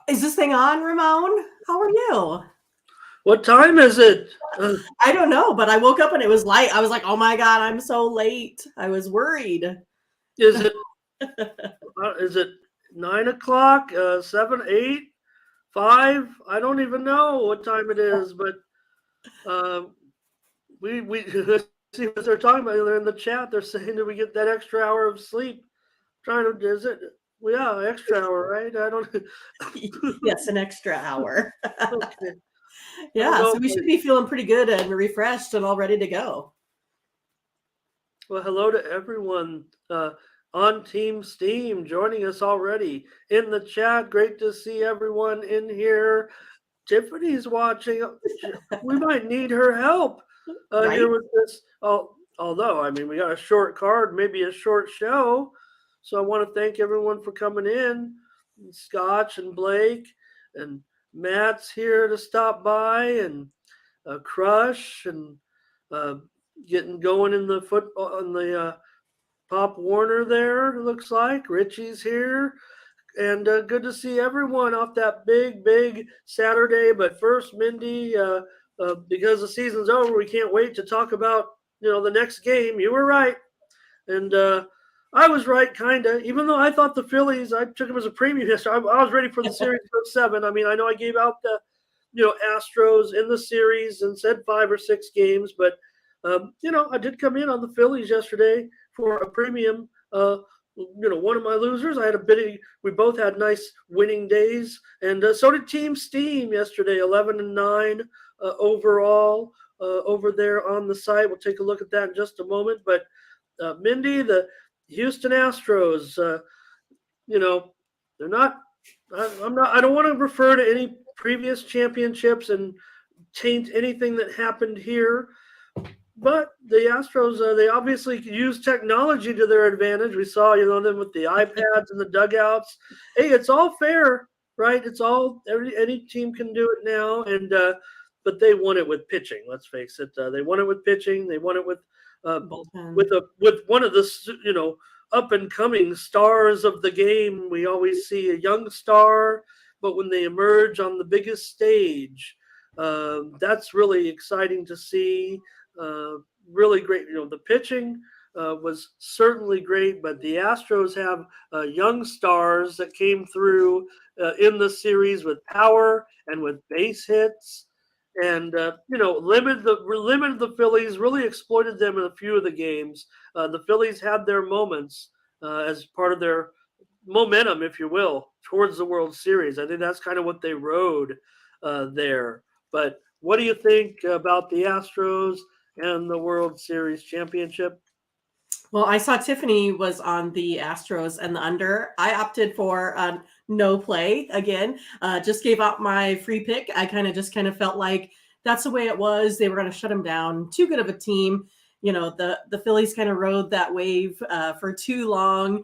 Is this thing on, Ramon? How are you? What time is it? I don't know, but I woke up and it was light. I was like, oh my God, I'm so late. I was worried. Is it is it 9 o'clock? 7, 8, 5? I don't even know what time it is, but uh, we see what they're talking about. They're in the chat. They're saying that we get that extra hour of sleep. Trying to is it? Well, yeah, extra hour, right? I don't. Yes, an extra hour. Okay, I don't Yeah, know. so we should be feeling pretty good and refreshed and all ready to go. Well, hello to everyone on Team Steam joining us already in the chat. Great to see everyone in here. Tiffany's watching. We might need her help Right? here with this. Although, I mean, we got a short card, maybe a short show. So I want to thank everyone for coming in. Scotch and Blake and Matt's here to stop by, and Crush and uh, getting going in the football on the Pop Warner there. It looks like Richie's here, and good to see everyone off that big Saturday. But first, Mindy, because the season's over, we can't wait to talk about the next game. You were right, and I was right, kinda. Even though I thought the Phillies, I took them as a premium yesterday. I was ready for the series to go 7. I mean, I know I gave out the Astros in the series and said 5 or 6 games, but I did come in on the Phillies yesterday for a premium. One of my losers. I had a bit. We both had nice winning days, and so did Team Steam yesterday. 11-9 overall over there on the site. We'll take a look at that in just a moment. But Mindy, the Houston Astros, you know, they're not. I'm not. I don't want to refer to any previous championships and taint anything that happened here. But the Astros, they obviously use technology to their advantage. We saw, them with the iPads and the dugouts. Hey, it's all fair, right? It's all any team can do it now, and but they won it with pitching. Let's face it, they won it with pitching. They won it uh, Bullpen. with one of the up and coming stars of the game. We always see a young star, but when they emerge on the biggest stage, that's really exciting to see. Uh, Really great. The pitching was certainly great, but the Astros have young stars that came through in the series with power and with base hits, and limited the Phillies. Really exploited them in a few of the games. The Phillies had their moments as part of their momentum, if you will, towards the World Series. I think that's kind of what they rode there. But what do you think about the Astros and the World Series championship? Well, I saw Tiffany was on the Astros and the under. I opted for no play again. Just gave out my free pick. I kind of felt like that's the way it was. They were going to shut them down. Too good of a team. The Phillies kind of rode that wave for too long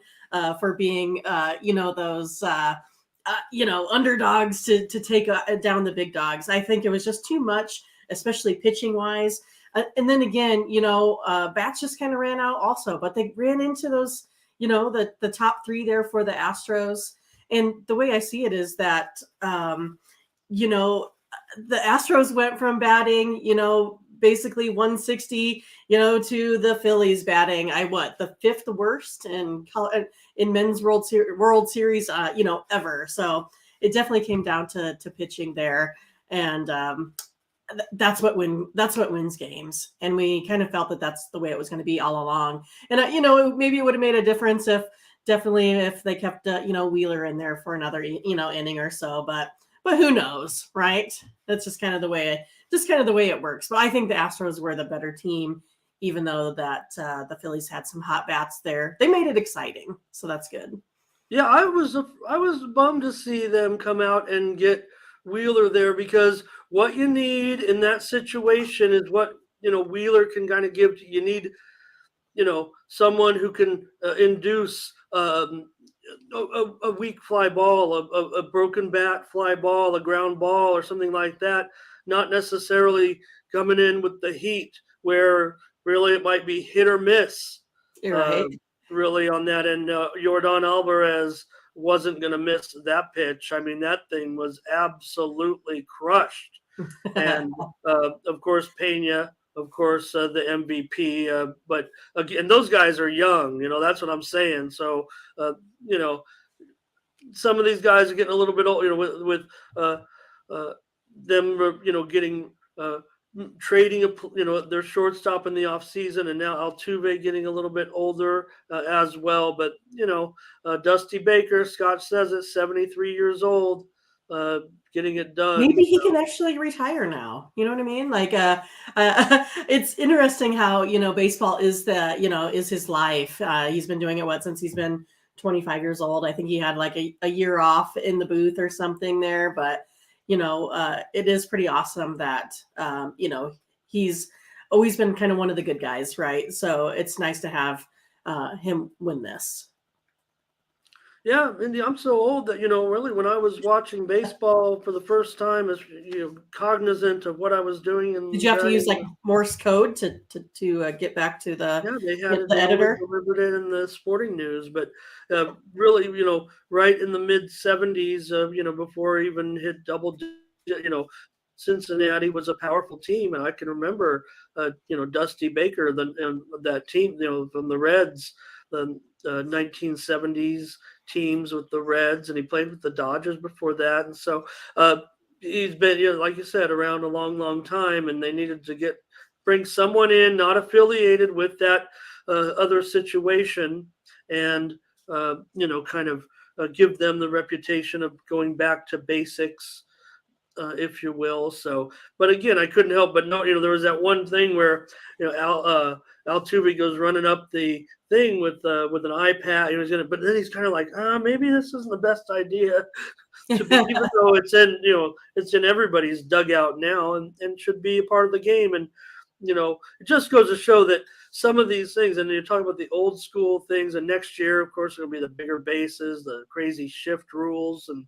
for being those underdogs to take down the big dogs. I think it was just too much, especially pitching wise. And then again, bats just kind of ran out also, but they ran into those, the top three there for the Astros. And the way I see it is that, the Astros went from batting, basically 160, to the Phillies batting, the fifth worst in men's World Series, ever. So it definitely came down to pitching there. And, that's what wins games, and we kind of felt that that's the way it was going to be all along. And maybe it would have made a difference if they kept Wheeler in there for another inning or so, but who knows, right? That's just kind of the way it works. But I think the Astros were the better team, even though that the Phillies had some hot bats there. They made it exciting, so that's good. Yeah, I was bummed to see them come out and get Wheeler there, because what you need in that situation is what Wheeler can kind of give. You need someone who can induce a weak fly ball, a broken bat fly ball, a ground ball, or something like that. Not necessarily coming in with the heat, where really it might be hit or miss. You're Uh, right. Really on that end, Jordan Alvarez wasn't going to miss that pitch. I mean, that thing was absolutely crushed. And of course, Pena, of course, the MVP. But again, those guys are young. That's what I'm saying. So, you know, some of these guys are getting a little bit old. With uh, uh, them, getting trading their shortstop in the offseason, and now Altuve getting a little bit older as well. But Dusty Baker, Scott says it, 73 years old, getting it done. Maybe he can actually retire now. You know what I mean? Like, it's interesting how, baseball is is his life. He's been doing it, since he's been 25 years old. I think he had like a year off in the booth or something there, but it is pretty awesome that, he's always been kind of one of the good guys, right? So it's nice to have him win this. Yeah, Indy, I'm so old that, really when I was watching baseball for the first time, as cognizant of what I was doing. And did you have to use like Morse code to get back to the? Yeah, they had the editor. Delivered it in the sporting news, but really, right in the mid '70s, before it even hit double digit, Cincinnati was a powerful team, and I can remember, Dusty Baker, that team, from the Reds, the 1970s teams with the Reds, and he played with the Dodgers before that, and so he's been, like you said, around a long, long time, and they needed to bring someone in not affiliated with that other situation, and kind of give them the reputation of going back to basics, if you will. So, but again, I couldn't help but know, there was that one thing where, Altuve goes running up the thing with an iPad, but then he's kind of like, maybe this isn't the best idea, even though it's in everybody's dugout now, and should be a part of the game. And it just goes to show that some of these things, and you're talking about the old school things, and next year, of course, it'll be the bigger bases, the crazy shift rules, and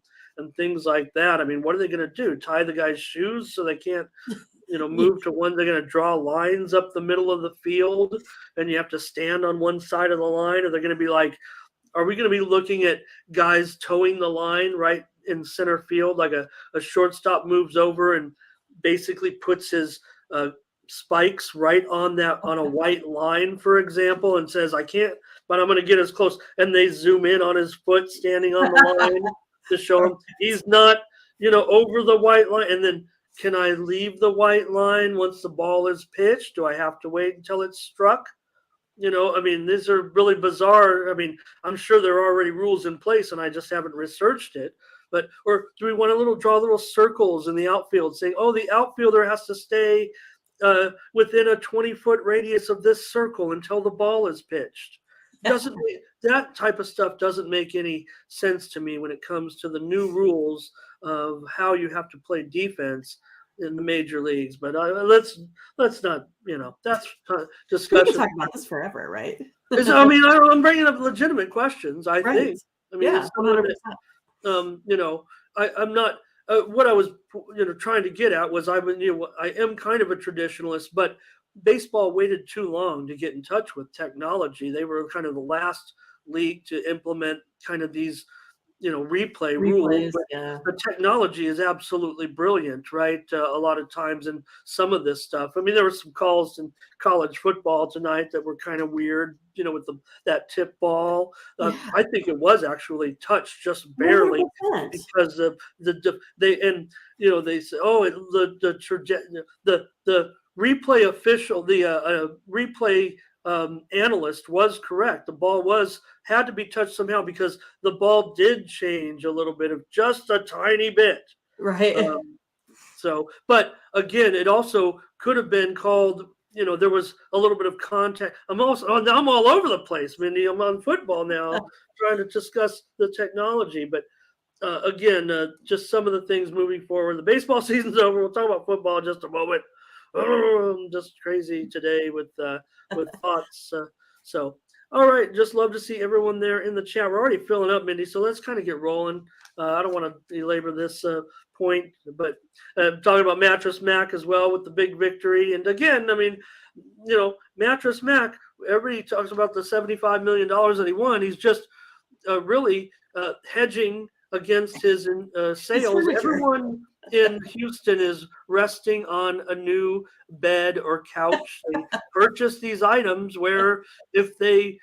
things like that. I mean, what are they going to do? Tie the guy's shoes so they can't, move to one? They're going to draw lines up the middle of the field, and you have to stand on one side of the line, or they're going to be like, are we going to be looking at guys towing the line right in center field, like a shortstop moves over and basically puts his spikes right on a white line, for example, and says, I can't, but I'm going to get as close, and they zoom in on his foot standing on the line to show him he's not over the white line. And then, can I leave the white line once the ball is pitched? Do I have to wait until it's struck? I mean, these are really bizarre. I mean, I'm sure there are already rules in place, and I just haven't researched it. But, or do we want to draw little circles in the outfield saying, oh, the outfielder has to stay within a 20-foot radius of this circle until the ball is pitched? That type of stuff doesn't make any sense to me when it comes to the new rules of how you have to play defense in the major leagues. But let's not, that's discussion. We can talk about this forever, right? I mean, I'm bringing up legitimate questions. I think. I mean, yeah, 100%. I'm not. What I was, trying to get at was I am kind of a traditionalist, but baseball waited too long to get in touch with technology. They were kind of the last league to implement kind of these, replay rules. But the technology is absolutely brilliant, right? A lot of times, and some of this stuff. I mean, there were some calls in college football tonight that were kind of weird, with that tip ball. I think it was actually touched just barely 100%. Because of they say, oh, the replay official, the replay analyst was correct. The ball had to be touched somehow because the ball did change a little bit, of just a tiny bit. Right. So, but again, it also could have been called, there was a little bit of contact. I'm all over the place, Mindy. I'm on football now, trying to discuss the technology. But again, just some of the things moving forward. The baseball season's over. We'll talk about football in just a moment. I'm just crazy today with thoughts. So, all right. Just love to see everyone there in the chat. We're already filling up, Mindy. So let's kind of get rolling. I don't want to belabor this point, but talking about Mattress Mack as well with the big victory. And again, I mean, Mattress Mack, everybody talks about the $75 million that he won. He's just really hedging against his sales. furniture. Everyone in Houston is resting on a new bed or couch. They purchase these items where if they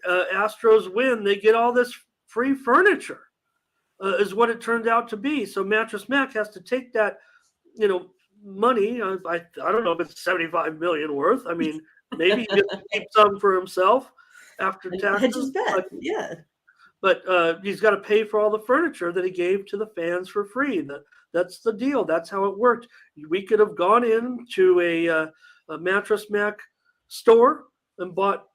Astros win, they get all this free furniture. Is what it turned out to be. So Mattress Mack has to take that, money. I don't know if it's 75 million worth. I mean, maybe he gets to keep some for himself after Hedge his taxes, bet. Yeah. but he's got to pay for all the furniture that he gave to the fans for free. That's the deal. That's how it worked. We could have gone into a Mattress Mack store and bought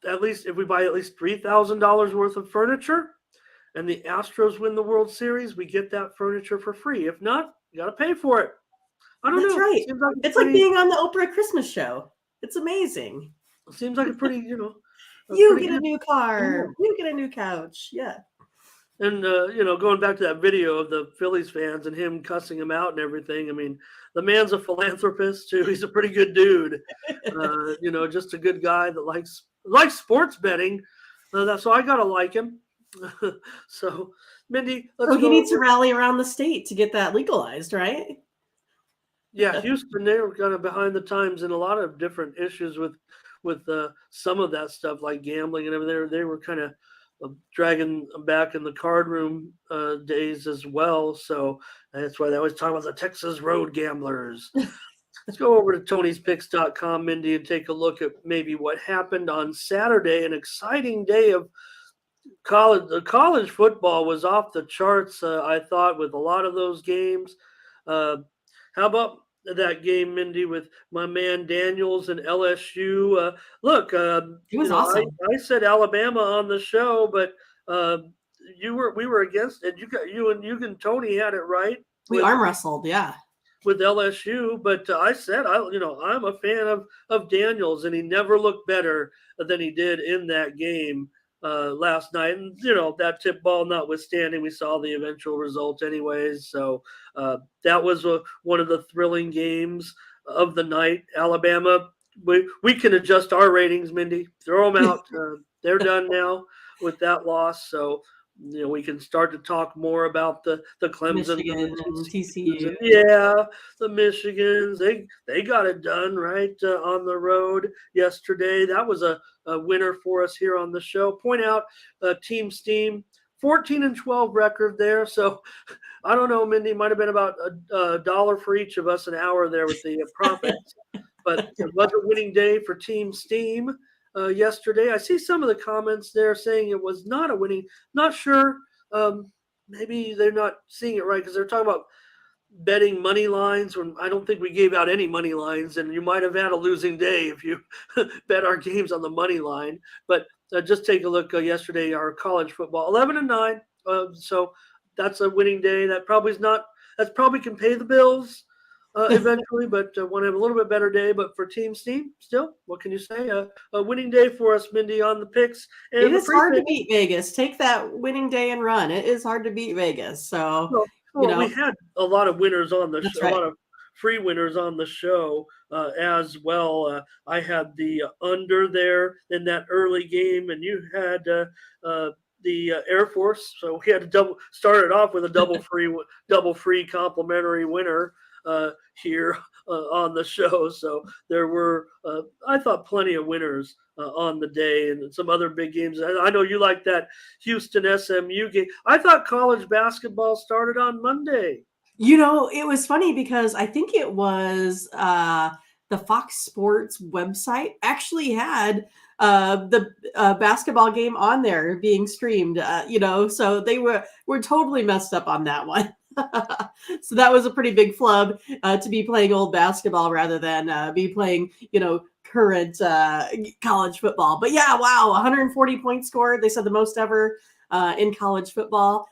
at least, if we buy at least $3,000 worth of furniture, and the Astros win the World Series, we get that furniture for free. If not, you got to pay for it. I don't That's know. right. It's like being on the Oprah Christmas show. It's amazing. Seems like a pretty, You pretty get a good. new car. You get a new couch. Yeah. And going back to that video of the Phillies fans and him cussing him out and everything. I mean, the man's a philanthropist too. He's a pretty good dude. Just a good guy that likes sports betting. So I gotta like him. So, Mindy, let's he needs to rally around the state to get that legalized, right? Yeah, Houston, they were kind of behind the times in a lot of different issues with some of that stuff, like gambling and everything. They were kind of dragging back in the card room days as well. So that's why they always talk about the Texas road gamblers. Let's go over to Tony'sPicks.com, Mindy, and take a look at maybe what happened on Saturday. An exciting day of college. The college football was off the charts, I thought, with a lot of those games. How about that game, Mindy, with my man Daniels and LSU? Look, It was awesome. I said Alabama on the show, but we were against it. You and Tony had it right. We arm wrestled, yeah, with LSU, but I said I'm a fan of Daniels, and he never looked better than he did in that game last night. And that tip ball notwithstanding, we saw the eventual result anyways. So that was one of the thrilling games of the night. Alabama, we can adjust our ratings, Mindy. Throw them out. They're done now with that loss. So we can start to talk more about the Clemson, Michigan and TCU. Yeah, the Michigans. They got it done right on the road yesterday. That was a winner for us here on the show. Point out Team Steam, 14-12 record there. So I don't know, Mindy, might have been about a dollar for each of us an hour there with the profits. But it was a winning day for Team Steam. Yesterday, I see some of the comments there saying it was not a winning. Not sure. Maybe they're not seeing it right because they're talking about betting money lines when I don't think we gave out any money lines, and you might have had a losing day if you bet our games on the money line. But just take a look yesterday, our college football, 11-9. So that's a winning day. That probably can pay the bills. Eventually, but want to have a little bit better day. But for Team Steam, still, what can you say? A winning day for us, Mindy, on the picks. And it is hard to beat Vegas. Take that winning day and run. It is hard to beat Vegas. So, we had a lot of winners on the show, right. A lot of free winners on the show as well. I had the under there in that early game, and you had the Air Force. So we had to started off with a double free complimentary winner here on the show. So there were, I thought, plenty of winners on the day, and some other big games. I know you like that Houston SMU game. I thought college basketball started on Monday. It was funny because I think it was the Fox Sports website actually had the basketball game on there being streamed, so they were totally messed up on that one. So that was a pretty big flub to be playing old basketball rather than be playing, current college football. But yeah, wow, 140 points scored. They said the most ever in college football.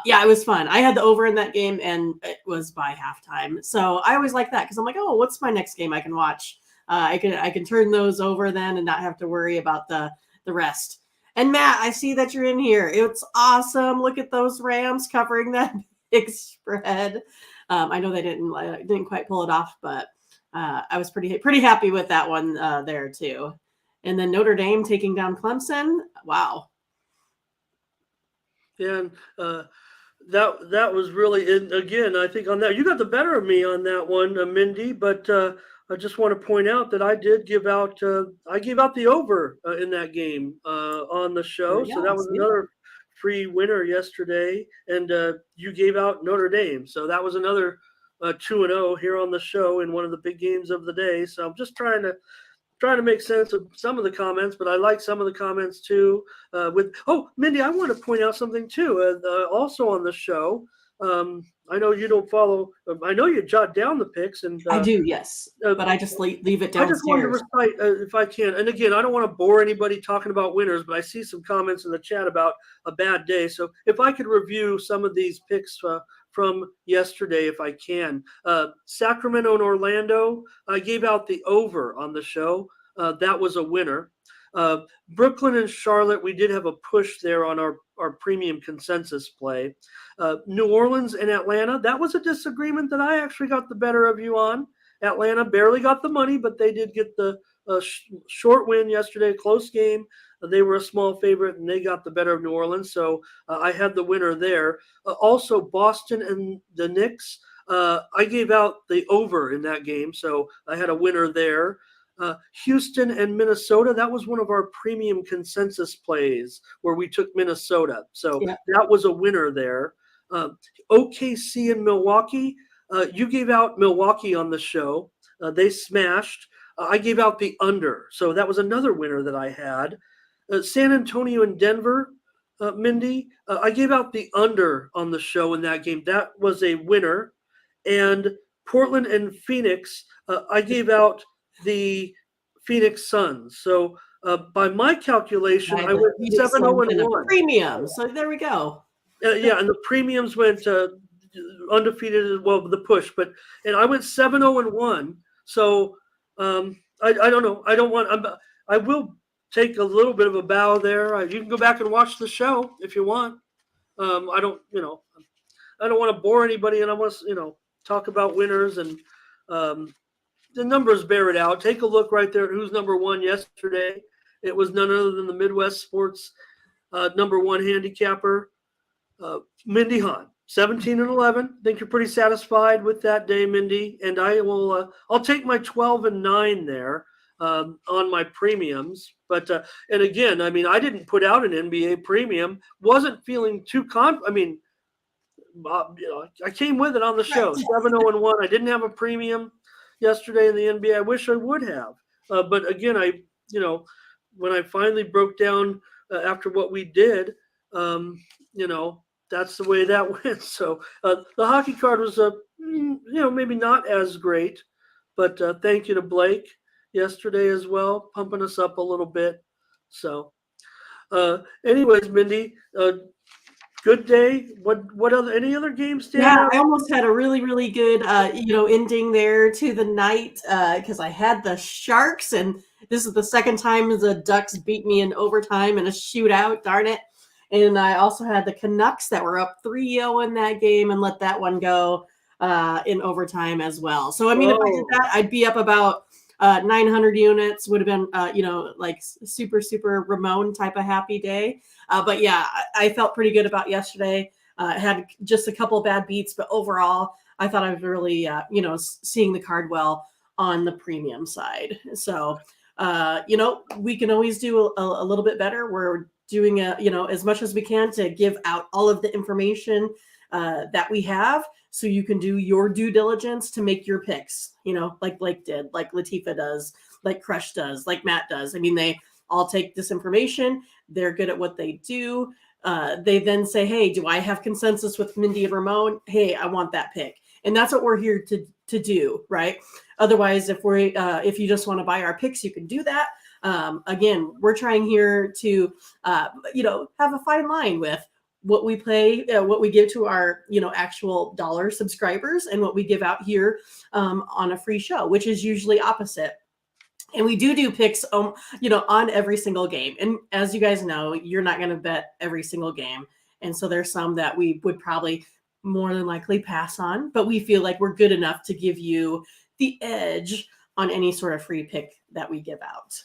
Yeah, it was fun. I had the over in that game, and it was by halftime. So I always like that because I'm like, oh, what's my next game I can watch? I can turn those over then and not have to worry about the rest. And Matt, I see that you're in here. It's awesome. Look at those Rams covering that big spread. I know they didn't quite pull it off, but I was pretty happy with that one there too. And then Notre Dame taking down Clemson. Wow. And that was really, and again, I think on that you got the better of me on that one, Mindy. But I just want to point out that I gave out the over in that game on the There show, we so go. that was See? another free winner yesterday. And you gave out Notre Dame, so that was another 2-0 here on the show in one of the big games of the day. So I'm just trying to make sense of some of the comments, but I like some of the comments too. Mindy, I want to point out something too. Also on the show, I know you don't follow. I know you jot down the picks, and I do, yes, uh, but I just leave it I just wanted to downstairs. recite if I can. And again, I don't want to bore anybody talking about winners, but I see some comments in the chat about a bad day. So if I could review some of these picks from yesterday, if I can. Sacramento and Orlando, I gave out the over on the show. That was a winner. Brooklyn and Charlotte, we did have a push there on our premium consensus play. New Orleans and Atlanta, that was a disagreement that I actually got the better of you on. Atlanta barely got the money, but they did get the short win yesterday, close game. They were a small favorite, and they got the better of New Orleans. So I had the winner there. Also, Boston and the Knicks. I gave out the over in that game, so I had a winner there. Houston and Minnesota, that was one of our premium consensus plays where we took Minnesota. So Yeah. that was a winner there. OKC and Milwaukee, you gave out Milwaukee on the show. They smashed. I gave out the under. So that was another winner that I had. San Antonio and Denver, Mindy, I gave out the under on the show in that game. That was a winner. And Portland and Phoenix, I gave out the Phoenix Suns. So by my calculation, I I went Phoenix 7-0 Suns and and a 1. premium. So there we go. Yeah, and the premiums went undefeated as well with the push, and I went 7-0 and 1. So I don't know. I will take a little bit of a bow there. You can go back and watch the show if you want. I don't I don't want to bore anybody, and I want to talk about winners, and the numbers bear it out. Take a look right there at who's number one yesterday. It was none other than the Midwest Sports number one handicapper, Mindy Hahn, 17 and 11. I think you're pretty satisfied with that day, Mindy. And I will. I'll take my 12 and 9 there on my premiums. But and again, I mean, I didn't put out an NBA premium. Wasn't feeling too I mean, I came with it on the show. Right. 7-0 and 1. I didn't have a premium yesterday in the NBA. I wish I would have. But again, when I finally broke down after what we did, that's the way that went. So the hockey card was maybe not as great, but thank you to Blake yesterday as well, pumping us up a little bit. So anyways, Mindy, good day. Any other games stand Yeah, out? I almost had a really, really good, ending there to the night because I had the Sharks, and this is the second time the Ducks beat me in overtime in a shootout. Darn it! And I also had the Canucks that were up 3-0 in that game and let that one go in overtime as well. So I mean, if I did that, I'd be up about 900 units. Would have been, like super, super Ramon type of happy day. But yeah, I felt pretty good about yesterday. Had just a couple bad beats, but overall, I thought I was really, seeing the card well on the premium side. So, we can always do a little bit better. We're doing as much as we can to give out all of the information that we have, so you can do your due diligence to make your picks. Like Blake did, like Latifa does, like Crush does, like Matt does. I mean, they all take this information. They're good at what they do. They then say, hey, do I have consensus with Mindy and Ramon? Hey, I want that pick. And that's what we're here to do, right? Otherwise, if you just want to buy our picks, you can do that. Again, we're trying here to, have a fine line with what we play, what we give to our, actual dollar subscribers, and what we give out here on a free show, which is usually opposite. And we do picks, on every single game. And as you guys know, you're not going to bet every single game. And so there's some that we would probably more than likely pass on, but we feel like we're good enough to give you the edge on any sort of free pick that we give out.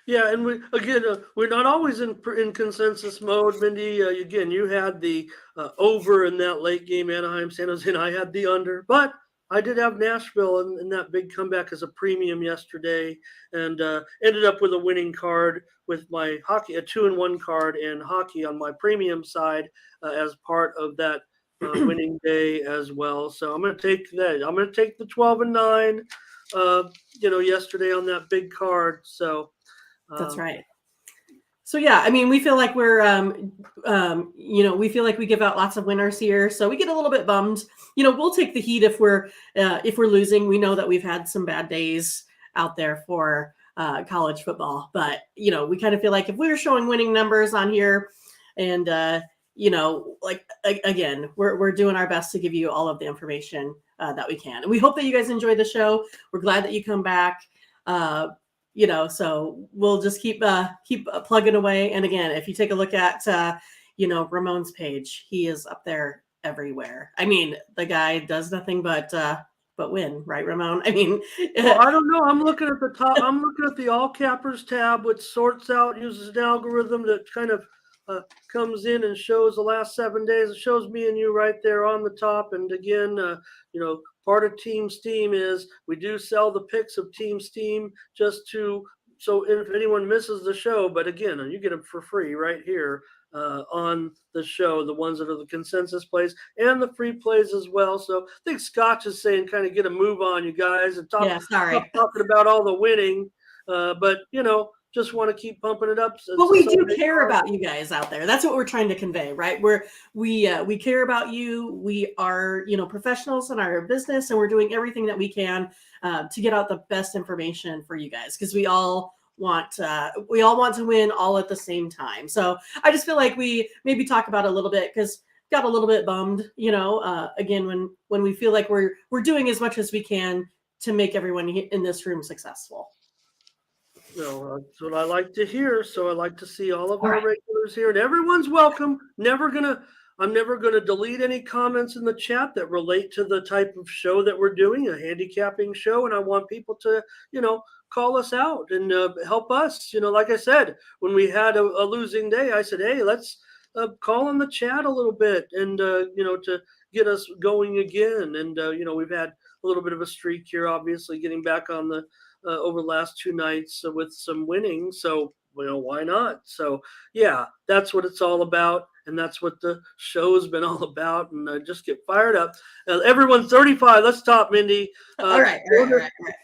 Yeah, and we're not always in consensus mode, Mindy. Again, you had the over in that late game, Anaheim, San Jose, and I had the under. But I did have Nashville in that big comeback as a premium yesterday, and ended up with a winning card with my hockey, a 2-1 card, and hockey on my premium side as part of that winning day as well. So I'm going to take that. I'm going to take the 12-9. Yesterday on that big card. So. That's Um, right. So yeah, I mean, we feel like we feel like we give out lots of winners here, so we get a little bit bummed. We'll take the heat if we're losing. We know that we've had some bad days out there for college football, but we kind of feel like if we were showing winning numbers on here, and again, we're doing our best to give you all of the information that we can, and we hope that you guys enjoy the show. We're glad that you come back. So we'll just keep plugging away. And again, if you take a look at, Ramon's page, he is up there everywhere. I mean, the guy does nothing but win, right, Ramon? I mean, well, I don't know. I'm looking at the top. I'm looking at the all cappers tab, which sorts out, uses an algorithm that kind of comes in and shows the last 7 days. It shows me and you right there on the top. And again, part of Team Steam is we do sell the picks of Team Steam so if anyone misses the show, but again, you get them for free right here on the show, the ones that are the consensus plays and the free plays as well. So I think Scotch is saying kind of get a move on, you guys, and yeah, sorry. stop talking about all the winning. But just want to keep pumping it up. But we do care about you guys out there. That's what we're trying to convey, right? We care about you. We are, professionals in our business, and we're doing everything that we can to get out the best information for you guys, because we all want to win all at the same time. So I just feel like we maybe talk about it a little bit, because got a little bit bummed, again, when we feel like we're doing as much as we can to make everyone in this room successful. That's what I like to hear. So I like to see all of our regulars here, and everyone's welcome. I'm never gonna delete any comments in the chat that relate to the type of show that we're doing, a handicapping show, and I want people to, call us out and help us. Like I said, when we had a losing day, I said, hey, let's call on the chat a little bit, and to get us going again. And we've had a little bit of a streak here, obviously getting back on the over the last 2 nights with some winning. So, why not? So, yeah, that's what it's all about. And that's what the show's been all about. And just get fired up. Everyone's 35. Let's talk, Mindy. All right.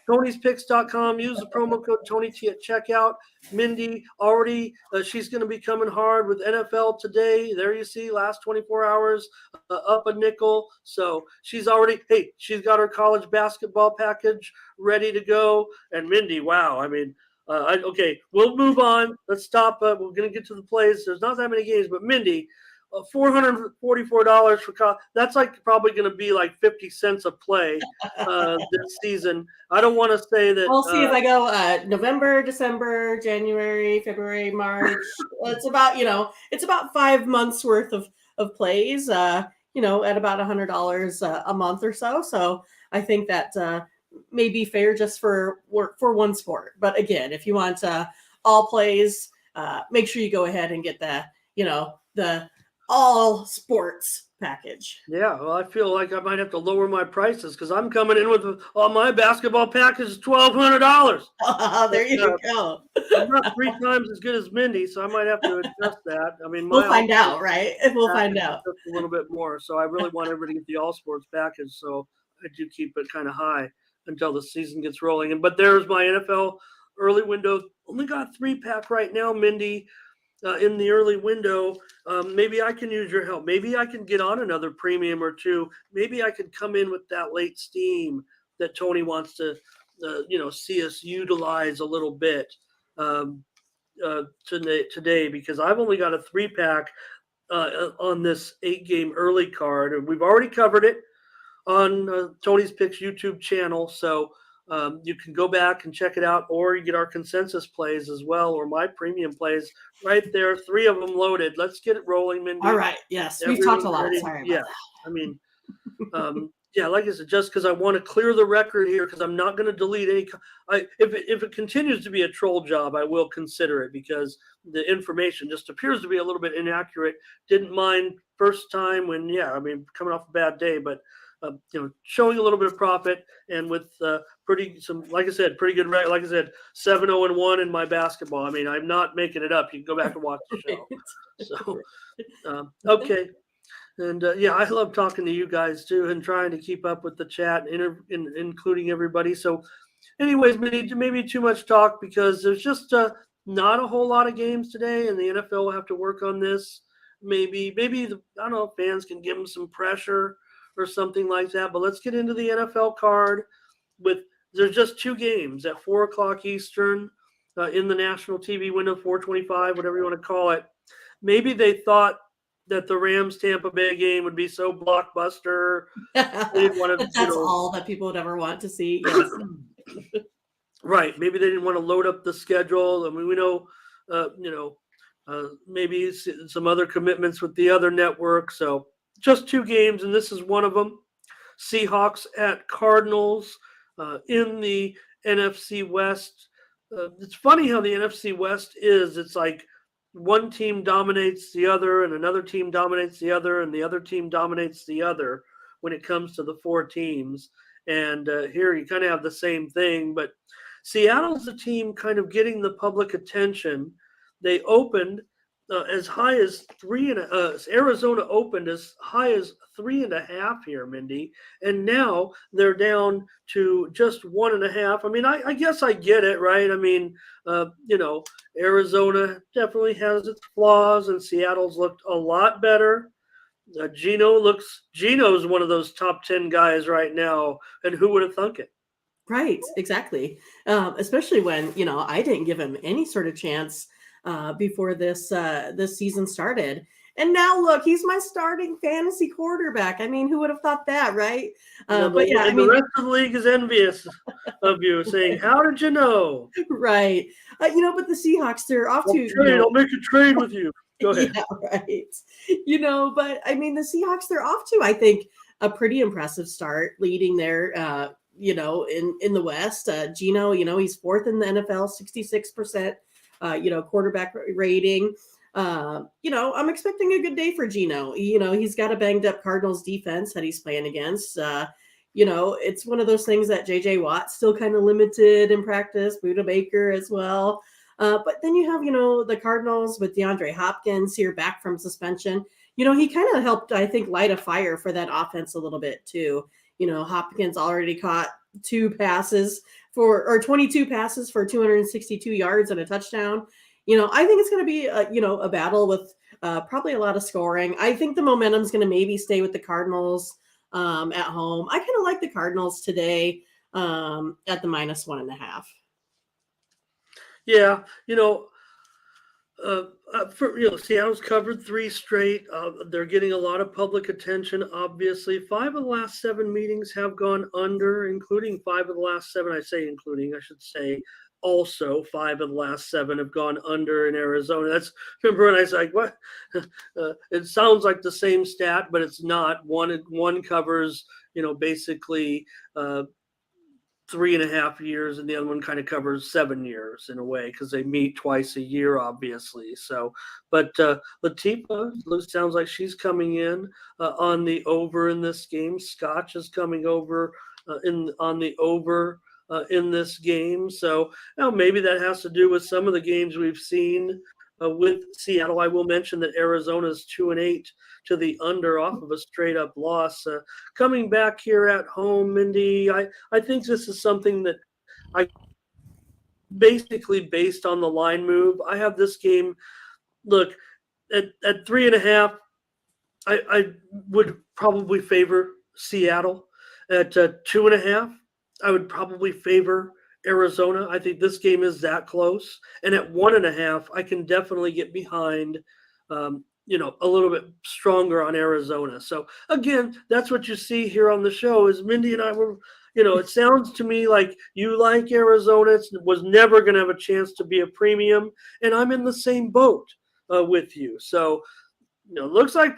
Tony'sPicks.com. Use the promo code TonyT at checkout. Mindy already, she's going to be coming hard with NFL Today. There you see, last 24 hours, up a nickel. So she's got her college basketball package ready to go. And Mindy, wow, I mean, okay, we'll move on. Let's stop. We're going to get to the plays. There's not that many games, but Mindy, $444 for that's like probably going to be like 50 cents a play this season. I don't want to say that. We'll see if I go November, December, January, February, March. It's about 5 months worth of plays. At about $100 a month or so. So I think that may be fair just for one sport. But again, if you want all plays, make sure you go ahead and get the all sports package. Yeah, well, I feel like I might have to lower my prices, because I'm coming in with all my basketball package is $1,200. There you go. I'm not 3 times as good as Mindy, so I might have to adjust that. I mean, we'll find out, right? We'll find out a little bit more. So I really want everybody to get the all sports package. So I do keep it kind of high until the season gets rolling. But there's my NFL early window. Only got 3-pack right now, Mindy. In the early window, maybe I can use your help. Maybe I can get on another premium or two. Maybe I could come in with that late steam that Tony wants to, see us utilize a little bit today, because I've only got a 3-pack on this 8-game early card, and we've already covered it on Tony's Picks YouTube channel. So you can go back and check it out, or you get our consensus plays as well, or my premium plays right there. 3 of them loaded. Let's get it rolling, Mindy. All right. Yes, we've talked a lot. Sorry about that. I mean, Yeah, like I said, just because I want to clear the record here, because I'm not going to delete any. If it continues to be a troll job, I will consider it because the information just appears to be a little bit inaccurate. Didn't mind first time when, yeah, I mean, coming off a bad day, but showing a little bit of profit and with like I said, pretty good. Like I said, 7-0-1 in my basketball. I mean, I'm not making it up. You can go back and watch the show. So, okay. And I love talking to you guys too, and trying to keep up with the chat, including everybody. So, anyways, maybe too much talk because there's just not a whole lot of games today, and the NFL will have to work on this. Maybe I don't know, fans can give them some pressure or something like that. But let's get into the NFL card. There's just 2 games at 4:00 Eastern in the national TV window, 4:25, whatever you want to call it. Maybe they thought that the Rams Tampa Bay game would be so blockbuster. They didn't want to, that's all that people would ever want to see. Yes. Right. Maybe they didn't want to load up the schedule. I mean, we know, maybe some other commitments with the other network. So just 2 games, and this is one of them. Seahawks at Cardinals in the NFC West. It's funny how the NFC West is. It's like one team dominates the other, and another team dominates the other, and the other team dominates the other when it comes to the 4 teams. And here you kind of have the same thing, but Seattle's a team kind of getting the public attention. They opened as high as Arizona opened as high as 3.5 here, Mindy, and now they're down to just 1.5. I mean, I guess I get it, right? I mean, Arizona definitely has its flaws, and Seattle's looked a lot better. Gino's one of those top 10 guys right now, and who would have thunk it? Right, exactly. Especially when I didn't give him any sort of chance before this season started. And now look, he's my starting fantasy quarterback. I mean, who would have thought that, right? But yeah, the rest of the league is envious of you, saying, "How did you know?" Right. But the Seahawks, they're off to. I'll make a trade with you. Go ahead. Yeah, right. But I mean, the Seahawks, they're off to, I think, a pretty impressive start, leading their, in the West. Gino, he's 4th in the NFL, 66%. Quarterback rating. I'm expecting a good day for Gino. He's got a banged up Cardinals defense that he's playing against. It's one of those things that JJ Watt's still kind of limited in practice, Buda Baker as well. But then you have, the Cardinals with DeAndre Hopkins here back from suspension. He kind of helped, I think, light a fire for that offense a little bit too. Hopkins already caught 22 passes for 262 yards and a touchdown. I think it's going to be a battle with probably a lot of scoring. I think the momentum is going to maybe stay with the Cardinals at home. I kind of like the Cardinals today at the -1.5. Yeah, Seattle's covered 3 straight. They're getting a lot of public attention. Obviously, 5 of the last 7 meetings have gone under, including 5 of the last 7. I should say. Also, 5 of the last 7 have gone under in Arizona. Remember when I was like, what? It sounds like the same stat, but it's not. One covers, basically 3.5 years, and the other one kind of covers 7 years in a way because they meet twice a year, obviously. So, but Latifa sounds like she's coming in on the over in this game. Scotch is coming over on the over in this game. So maybe that has to do with some of the games we've seen with Seattle. I will mention that Arizona's 2-8 to the under off of a straight up loss. Coming back here at home, Mindy, I think this is something that I basically based on the line move. I have this game. Look, at 3.5, I would probably favor Seattle. At 2.5, I would probably favor Arizona. I think this game is that close. And at 1.5, I can definitely get behind, a little bit stronger on Arizona. So again, that's what you see here on the show is Mindy and I were, it sounds to me like you like Arizona. It was never going to have a chance to be a premium. And I'm in the same boat with you. So looks like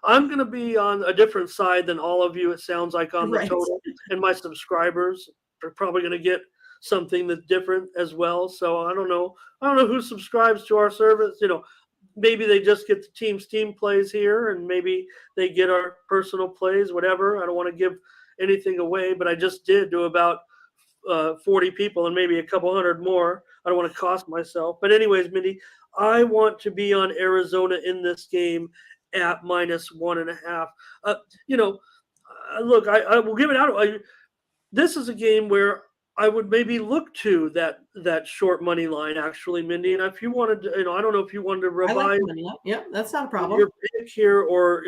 I'm gonna be on a different side than all of you. It sounds like on the Right. total, and my subscribers are probably gonna get something that's different as well. So I don't know. I don't know who subscribes to our service. Maybe they just get the team plays here, and maybe they get our personal plays, whatever. I don't want to give anything away, but I just did do about 40 people and maybe a couple hundred more. I don't want to cost myself. But anyways, Mindy, I want to be on Arizona in this game at -1.5. Look, I will give it out. This is a game where I would maybe look to that short money line, actually, Mindy. And if you wanted to, I don't know if you wanted to I like revise the money line. Yep, that's not a problem. your pick here, or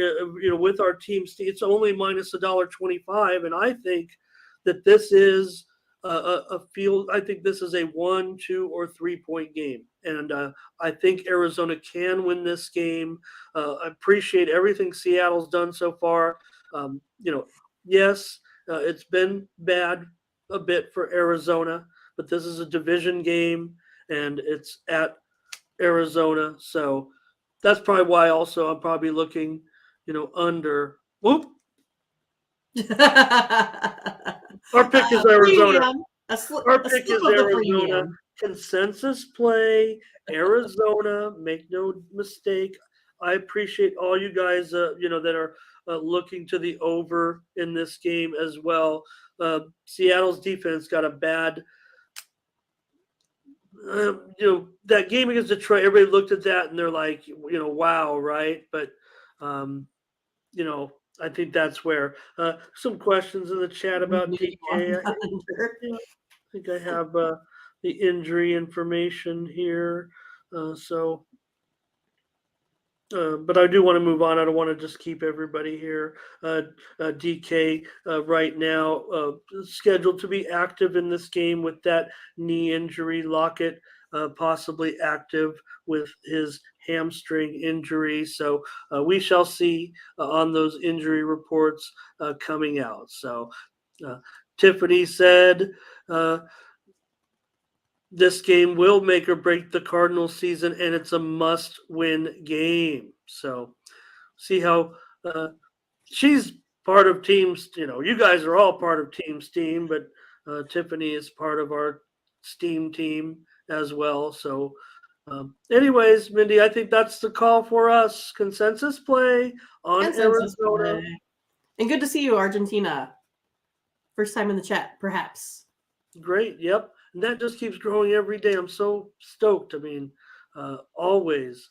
with our team, it's only -$1.25, and I think that this is a field. I think this is a 1, 2, or 3 point game, and I think Arizona can win this game. I appreciate everything Seattle's done so far. Yes, it's been bad a bit for Arizona, but this is a division game, and it's at Arizona, so that's probably why. Also, I'm probably looking, under. Whoop. Our pick is Arizona. Premium. Our A pick slip is of the Arizona. premium. Consensus play, Arizona. Make no mistake. I appreciate all you guys, that are looking to the over in this game as well. Seattle's defense got a bad. That game against Detroit, everybody looked at that and they're like, wow, right? But, I think that's where some questions in the chat about DK. I think I have the injury information here. But I do want to move on. I don't want to just keep everybody here. DK right now scheduled to be active in this game with that knee injury. Lockett possibly active with his hamstring injury. So we shall see on those injury reports coming out. So Tiffany said this game will make or break the Cardinals season, and it's a must-win game. So see how she's part of teams. You guys are all part of Team Steam, but Tiffany is part of our Steam team as well. So anyways, Mindy, I think that's the call for us. Consensus play on Consensus Arizona. play. And good to see you, Argentina. First time in the chat, perhaps. Great. Yep. And that just keeps growing every day. I'm so stoked. I mean, always.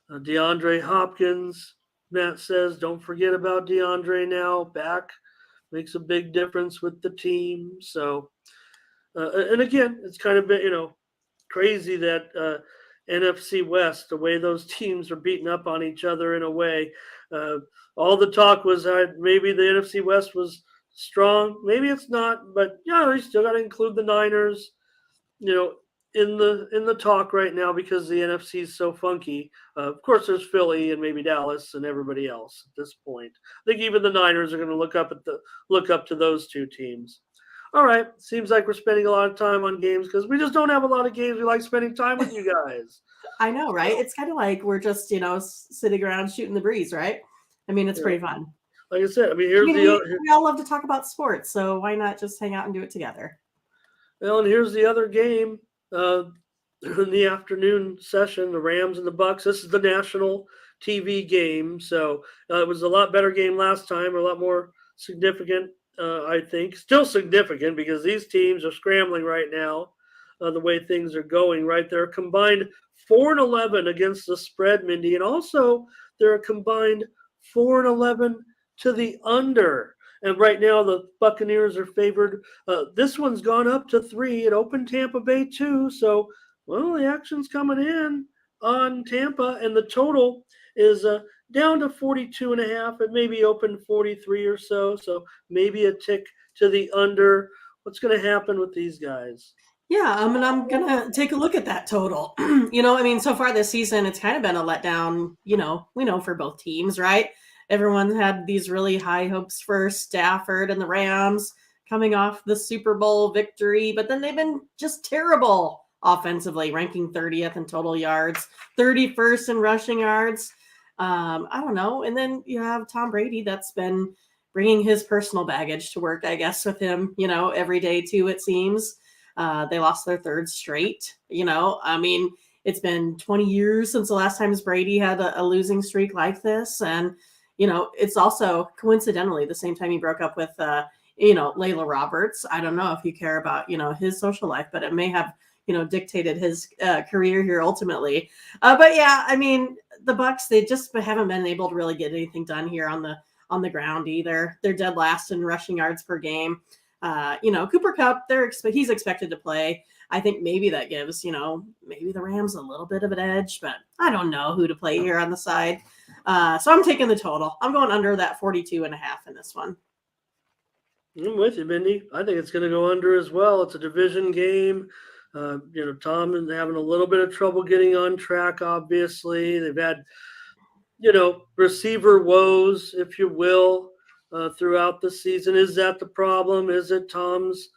DeAndre Hopkins, Matt says, don't forget about DeAndre now. Back makes a big difference with the team. So, and again, it's kind of been, crazy that NFC West, the way those teams are beating up on each other in a way. All the talk was maybe the NFC West was strong. Maybe it's not, but you still got to include the Niners. In the talk right now because the NFC is so funky. Of course, there's Philly and maybe Dallas and everybody else at this point. I think even the Niners are going to look up to those two teams. All right, seems like we're spending a lot of time on games because we just don't have a lot of games. We like spending time with you guys. I know, right? It's kind of like we're just sitting around shooting the breeze, right? I mean, it's pretty fun. Like I said, we all love to talk about sports, so why not just hang out and do it together? Well, and here's the other game in the afternoon session, the Rams and the Bucks. This is the national TV game, so it was a lot better game last time, a lot more significant, I think. Still significant because these teams are scrambling right now, the way things are going, right? They're combined 4-11 against the spread, Mindy, and also they're a combined 4-11 to the under. And right now, the Buccaneers are favored. This one's gone up to 3. It opened Tampa Bay 2. So, the action's coming in on Tampa. And the total is down to 42.5. It maybe opened 43 or so. So, maybe a tick to the under. What's going to happen with these guys? Yeah, I'm going to take a look at that total. So far this season, it's kind of been a letdown, we know for both teams, right? Everyone had these really high hopes for Stafford and the Rams coming off the Super Bowl victory, but then they've been just terrible offensively, ranking 30th in total yards, 31st in rushing yards. I don't know. And then you have Tom Brady that's been bringing his personal baggage to work, I guess, with him, every day too, it seems. They lost their third straight, I mean, it's been 20 years since the last time Brady had a losing streak like this. And, it's also coincidentally the same time he broke up with, Layla Roberts. I don't know if you care about, his social life, but it may have, dictated his career here ultimately. But yeah, I mean, the Bucks, they just haven't been able to really get anything done here on the ground either. They're dead last in rushing yards per game. Cooper Kupp, he's expected to play. I think maybe that gives, maybe the Rams a little bit of an edge, but I don't know who to play here on the side. So I'm taking the total. I'm going under that 42.5 in this one. I'm with you, Mindy. I think it's going to go under as well. It's a division game. Tom is having a little bit of trouble getting on track, obviously. They've had, receiver woes, if you will, throughout the season. Is that the problem? Is it Tom's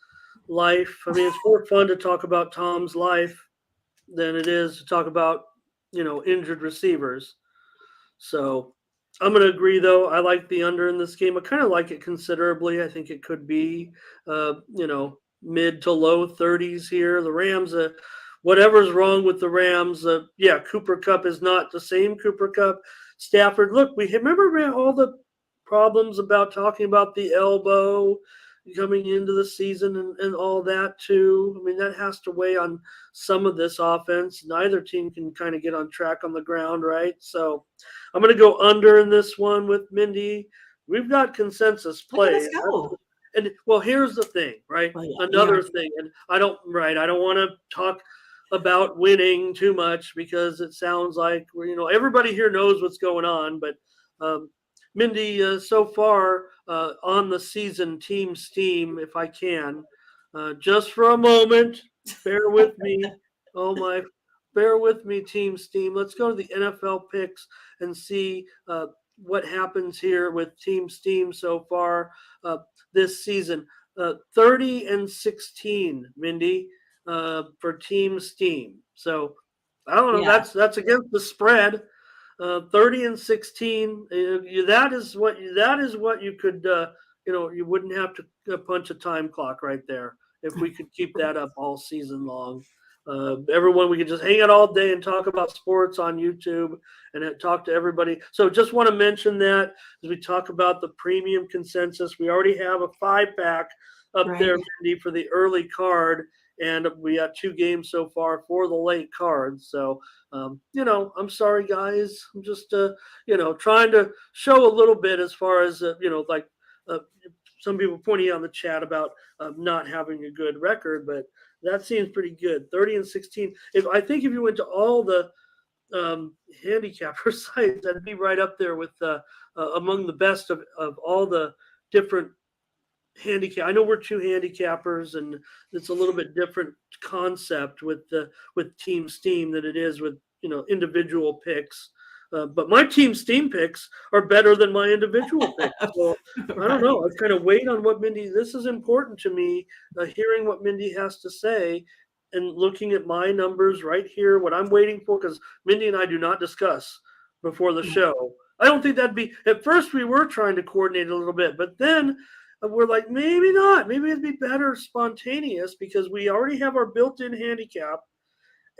life? I mean, it's more fun to talk about Tom's life than it is to talk about, injured receivers. So I'm going to agree, though. I like the under in this game. I kind of like it considerably. I think it could be, mid to low 30s here. The Rams, whatever's wrong with the Rams, Cooper Kupp is not the same Cooper Kupp. Stafford, look, we remember all the problems about talking about the elbow coming into the season and all that too. I mean, that has to weigh on some of this offense. Neither team can kind of get on track on the ground, right? So I'm going to go under in this one with Mindy. We've got consensus play. Let's go. And well, here's the thing, right? Well, yeah, Another thing, and I don't want to talk about winning too much because it sounds like everybody here knows what's going on. But Mindy, so far on the season, Team Steam, if I can, just for a moment, bear with me. Bear with me, Team Steam. Let's go to the NFL picks and see what happens here with Team Steam so far this season. 30-16, Mindy, for Team Steam. So I don't know. Yeah. That's against the spread. 30-16. That is what you could. You wouldn't have to punch a time clock right there if we could keep that up all season long. Everyone, we could just hang out all day and talk about sports on YouTube and talk to everybody. So just want to mention that as we talk about the premium consensus, we already have a 5-pack up there, Mindy, for the early card. And we got 2 games so far for the late cards. So, I'm sorry, guys. I'm just, trying to show a little bit as far as, some people pointing out in the chat about not having a good record, but that seems pretty good. 30-16. I think if you went to all the handicapper sites, that'd be right up there with among the best of all the different handicap. I know we're 2 handicappers, and it's a little bit different concept with Team Steam than it is with individual picks. But my Team Steam picks are better than my individual picks. So I don't know. I've kind of wait on what Mindy. This is important to me. Hearing what Mindy has to say and looking at my numbers right here. What I'm waiting for, because Mindy and I do not discuss before the show. I don't think that'd be. At first, we were trying to coordinate a little bit, but then we're like, maybe not. Maybe it'd be better spontaneous because we already have our built-in handicap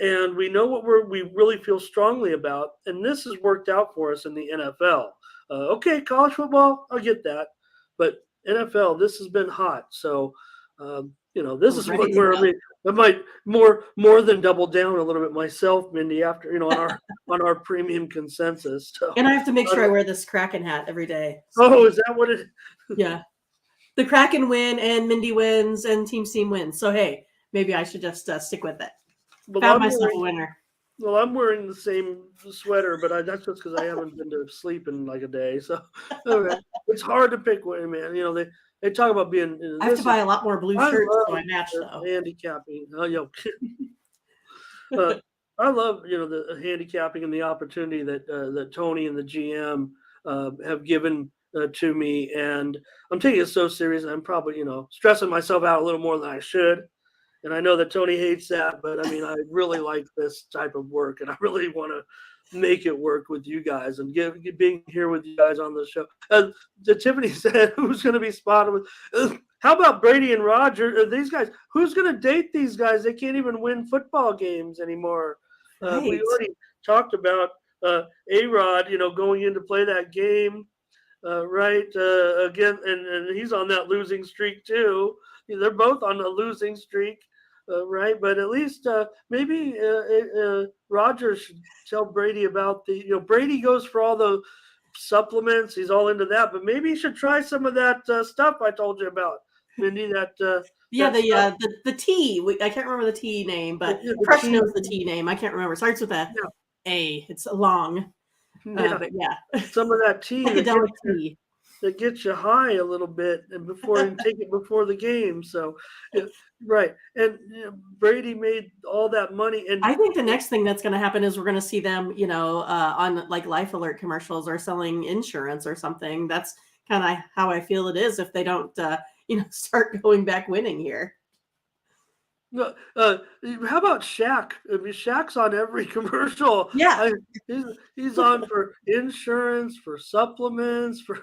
and we know what we really feel strongly about. And this has worked out for us in the NFL. Okay, college football, I'll get that. But NFL, this has been hot. So, this is what I might more than double down a little bit myself, Mindy, after, on our premium consensus. So, and I have to make sure I wear this Kraken hat every day. So. Oh, is that what it? Yeah. The Kraken win and Mindy wins and Team Steam wins. So, hey, maybe I should just stick with it. Found myself a winner. Well, I'm wearing the same sweater, but that's just because I haven't been to sleep in like a day. So okay. It's hard to pick one, man. They talk about being. I have to buy a lot more blue shirts so I match, though. Handicapping. I love the handicapping and the opportunity that Tony and the GM have given to me, and I'm taking it so serious. I'm probably stressing myself out a little more than I should, and I know that Tony hates that, but I mean I really like this type of work, and I really want make it work with you guys and being here with you guys on the show. Tiffany said, "Who's going to be spotted with?" How about Brady and Roger? These guys, who's going to date these guys? They can't even win football games anymore. Right. We already talked about A-Rod, going in to play that game, right? Again, and he's on that losing streak too. They're both on a losing streak, right? But at least maybe Roger should tell Brady about Brady goes for all the supplements. He's all into that, but maybe he should try some of that stuff I told you about, Mindy. The tea. I can't remember the tea name, but Crush knows the tea name. I can't remember. It starts with a A. It's long. But some of that tea that gets you high a little bit, and before you take it before the game. So, right. And Brady made all that money. And I think the next thing that's going to happen is we're going to see them, on like Life Alert commercials or selling insurance or something. That's kind of how I feel it is if they don't, start going back winning here. How about Shaq? I mean, Shaq's on every commercial. Yeah, he's on for insurance, for supplements, for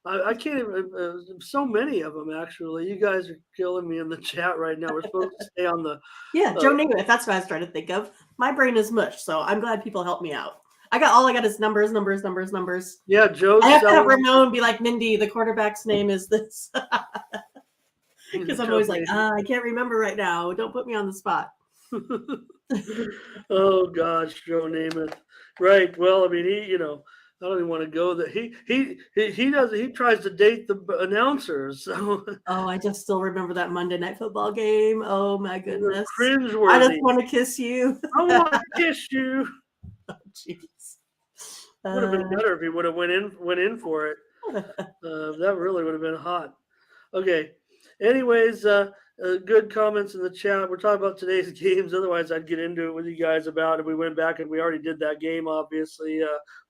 I can't even. So many of them, actually. You guys are killing me in the chat right now. We're supposed to stay on the. Yeah, Joe Namath. That's what I was trying to think of. My brain is mush, so I'm glad people help me out. All I got is numbers. Yeah, Joe. I have to have Ramon be like, Mindy, the quarterback's name is this. Because I'm always like, I can't remember right now. Don't put me on the spot. Oh gosh, Joe Namath. Right. Well, I mean, I don't even want to go there. He tries to date the announcers. So. Oh, I just still remember that Monday Night Football game. Oh my goodness. Cringeworthy. I just want to kiss you. I want to kiss you. Oh, jeez. Would have been better if he would have went in for it. That really would have been hot. Okay. Anyways, good comments in the chat. We're talking about today's games. Otherwise, I'd get into it with you guys about it. We went back and we already did that game, obviously,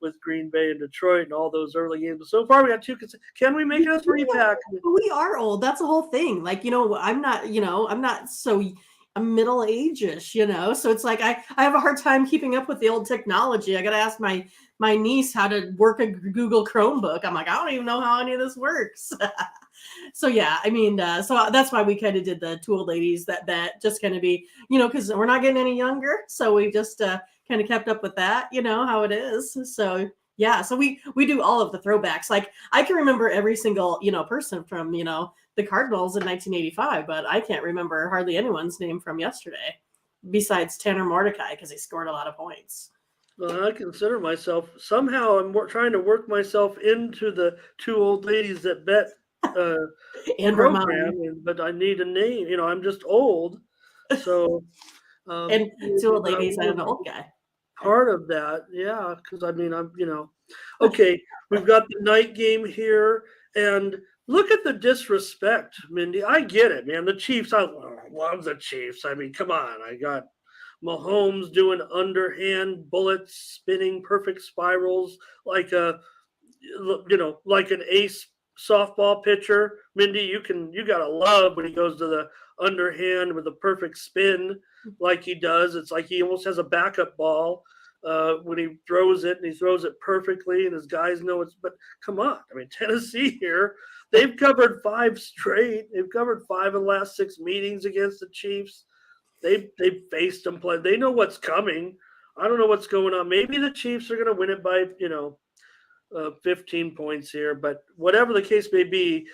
with Green Bay and Detroit and all those early games. But so far, we got two. Can we make it a 3-pack? We are old. That's the whole thing. Like, I'm not so I'm middle-age-ish, so it's like I have a hard time keeping up with the old technology. I got to ask my niece how to work a Google Chromebook. I'm like, I don't even know how any of this works. So yeah, I mean, so that's why we kind of did the two old ladies that just kind of be, because we're not getting any younger. So we just kind of kept up with that, how it is. So yeah, so we do all of the throwbacks. Like I can remember every single, person from, the Cardinals in 1985, but I can't remember hardly anyone's name from yesterday besides Tanner Mordecai because he scored a lot of points. Well, I consider myself somehow I'm trying to work myself into the two old ladies that bet and program, but I need a name. I'm just old, so and two old ladies and an old guy. Part of that, yeah, because I mean I'm okay. We've got the night game here, and look at the disrespect, Mindy. I get it, man. The Chiefs, I love the Chiefs. I mean, come on. I got Mahomes doing underhand bullets, spinning perfect spirals like like an ace softball pitcher. Mindy, you gotta love when he goes to the underhand with a perfect spin like he does. It's like he almost has a backup ball when he throws it, and he throws it perfectly, and his guys know it's. But come on, I mean, Tennessee here, they've covered 5 straight. They've covered 5 of the last 6 meetings against the Chiefs. They faced them play. They know what's coming. I don't know what's going on. Maybe the Chiefs are going to win it by 15 points here, but whatever the case may be,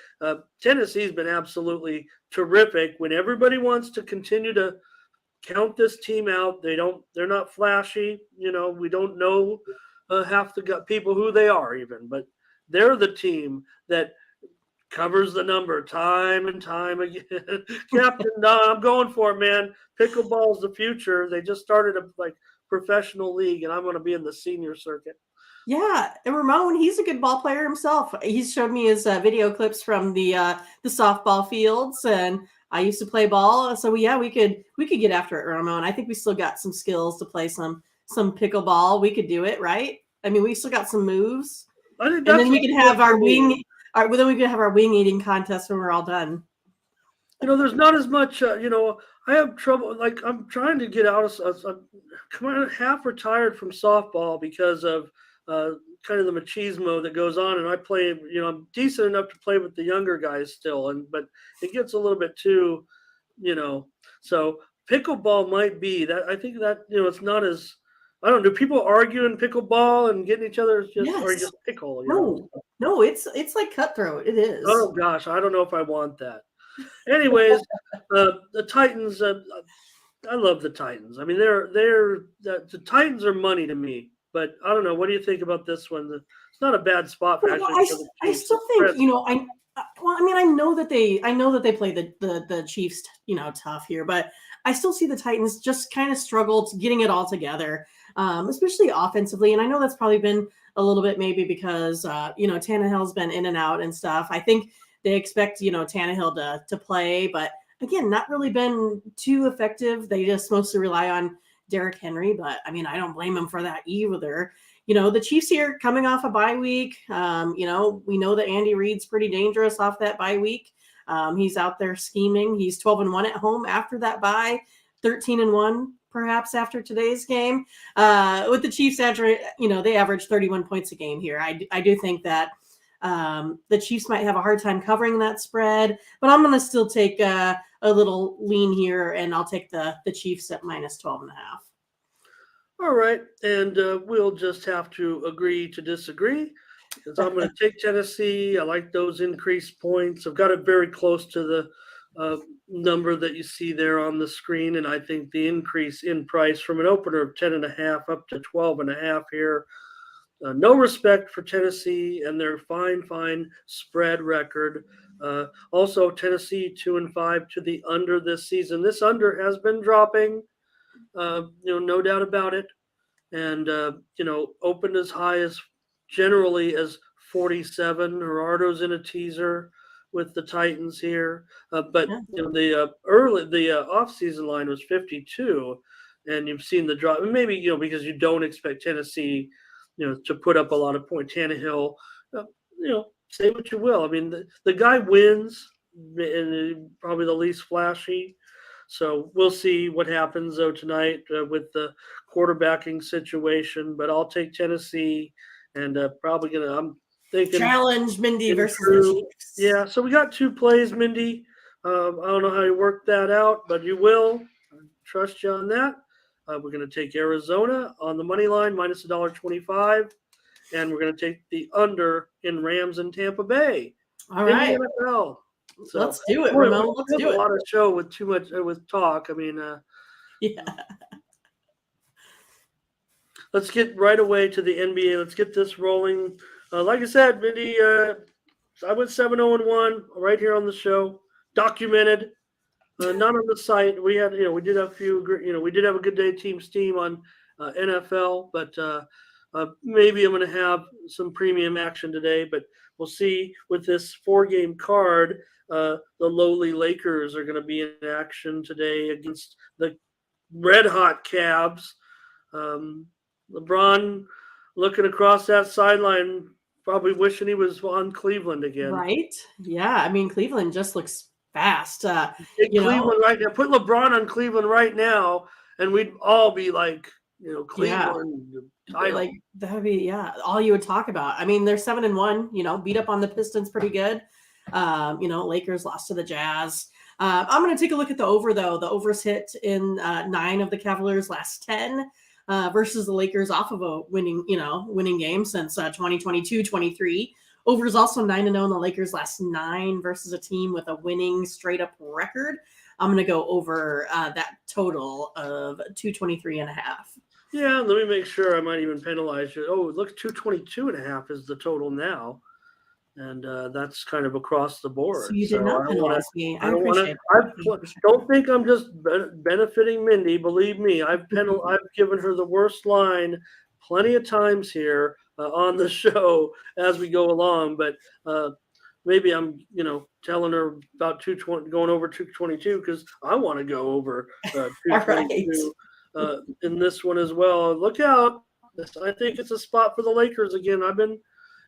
Tennessee's been absolutely terrific. When everybody wants to continue to count this team out, they're not flashy. We don't know half the people who they are even, but they're the team that covers the number time and time again. Captain Don, I'm going for it, man. Pickleball's the future. They just started a professional league, and I'm going to be in the senior circuit. Yeah, and Ramon, he's a good ball player himself. He's showed me his video clips from the softball fields, and I used to play ball. So yeah, we could get after it, Ramon. I think we still got some skills to play some pickleball. We could do it, right? I mean, we still got some moves, and then we can have our wing. Then we can have our wing eating contest when we're all done. There's not as much. I have trouble. Like I'm trying to get out of. I'm kind of half retired from softball because of kind of the machismo that goes on, and I play. I'm decent enough to play with the younger guys still, but it gets a little bit too, you know. So pickleball might be that. I think that it's not as. I don't know. Do people argue in pickleball and getting each other or Yes. just pickle? No, it's like cutthroat. It is. Oh gosh, I don't know if I want that. Anyways, the Titans. I love the Titans. I mean, the Titans are money to me. But I don't know. What do you think about this one? It's not a bad spot for Well, actually for the I Chiefs. still think well, I mean, I know that they play the Chiefs, tough here, but I still see the Titans just kind of struggle to getting it all together, especially offensively. And I know that's probably been a little bit maybe because Tannehill's been in and out and stuff. I think they expect Tannehill to play, but again, not really been too effective. They just mostly rely on Derrick Henry, but I mean, I don't blame him for that either. The Chiefs here coming off a bye week. We know that Andy Reid's pretty dangerous off that bye week. He's out there scheming. He's 12-1 at home after that bye, 13-1 perhaps after today's game. With the Chiefs, they average 31 points a game here. I do think that the Chiefs might have a hard time covering that spread, but I'm going to still take a little lean here, and I'll take the Chiefs at minus 12.5. All right, and we'll just have to agree to disagree because I'm going to take Tennessee. I like those increased points. I've got it very close to the number that you see there on the screen, and I think the increase in price from an opener of 10.5 up to 12.5 here. No respect for Tennessee and their fine spread record. Also, Tennessee 2-5 to the under this season. This under has been dropping. No doubt about it. And, opened as high as generally as 47. Gerardo's in a teaser with the Titans here. But, the offseason line was 52. And you've seen the drop. Maybe, because you don't expect Tennessee, to put up a lot of points. Tannehill, say what you will. I mean, the guy wins, and probably the least flashy. So we'll see what happens though tonight with the quarterbacking situation. But I'll take Tennessee, and probably I'm thinking challenge Mindy versus the Chiefs. Yeah, so we got two plays, Mindy. I don't know how you work that out, but you will. I trust you on that. We're going to take Arizona on the money line minus $1.25, and we're going to take the under in Rams and Tampa Bay. All right. In the NFL. So, let's do it, Ramon. Let's do it. A lot of show with too much with talk. I mean, yeah. Let's get right away to the NBA. Let's get this rolling. Like I said, Mindy, I went 7-0-1 right here on the show, documented. Not on the site. We had, we did have a few, we did have a Good Day Team Steam on NFL, but maybe I'm going to have some premium action today. But we'll see with this 4-game card. The lowly Lakers are going to be in action today against the red hot Cavs. LeBron looking across that sideline, probably wishing he was on Cleveland again. Right? Yeah. I mean, Cleveland just looks fast. Cleveland right now. Put LeBron on Cleveland right now, and we'd all be like, Cleveland. Yeah. Like that'd be all you would talk about. I mean, they're 7-1. Beat up on the Pistons pretty good. Lakers lost to the Jazz. I'm going to take a look at the over though. The over's hit in 9 of the Cavaliers' last 10 versus the Lakers off of a winning game since 2022-23. Over is also 9-0 in the Lakers' last 9 versus a team with a winning straight-up record. I'm going to go over that total of 223.5. Yeah, let me make sure. I might even penalize you. Oh, look, 222.5 is the total now. And that's kind of across the board. So you did not penalize me. I appreciate it. Don't think I'm just benefiting Mindy. Believe me, I've given her the worst line plenty of times here on the show as we go along. But maybe I'm, telling her about 220, going over 222 because I want to go over 222 in this one as well. Look out! I think it's a spot for the Lakers again. I've been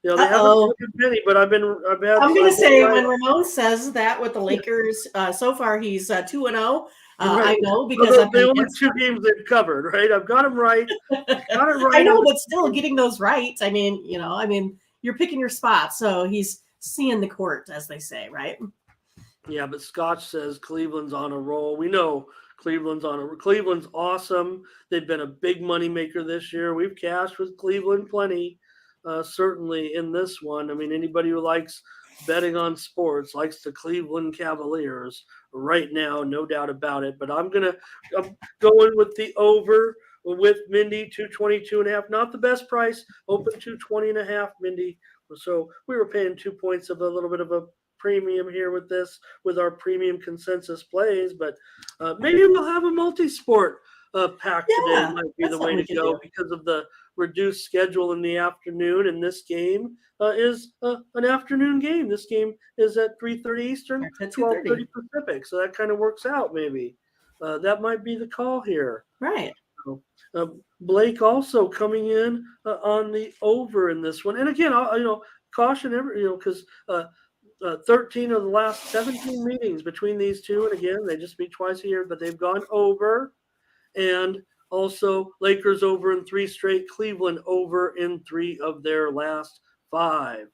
They haven't Uh-oh. covered many, but I've I'm going to say right. when Ramon says that with the Lakers, so far he's 2-0. Right. I know because Although I've the been only against two games they've covered, right? I've got them right. Got it I right in know, the but still getting those right. I mean, you're picking your spot. So he's seeing the court, as they say, right? Yeah, but Scotch says Cleveland's on a roll. We know Cleveland's awesome. They've been a big money maker this year. We've cashed with Cleveland plenty, certainly in this one. I mean, anybody who likes betting on sports likes the Cleveland Cavaliers right now, no doubt about it. But I'm going with the over with Mindy 222.5. Not the best price, open 220.5, Mindy. So we were paying 2 points of a little bit of a premium here with our premium consensus plays, but maybe we'll have a multi-sport pack today. Yeah, Might be that's the something way we to can do. go because of the reduced schedule in the afternoon, and this game is an afternoon game. This game is at 3:30 Eastern, Starts at 2:30. 12:30 Pacific, so that kind of works out. Maybe that might be the call here. Right. So, Blake also coming in on the over in this one, and again, caution because 13 of the last 17 meetings between these two, and again, they just meet twice a year, but they've gone over. And also, Lakers over in 3 straight, Cleveland over in 3 of their last 5.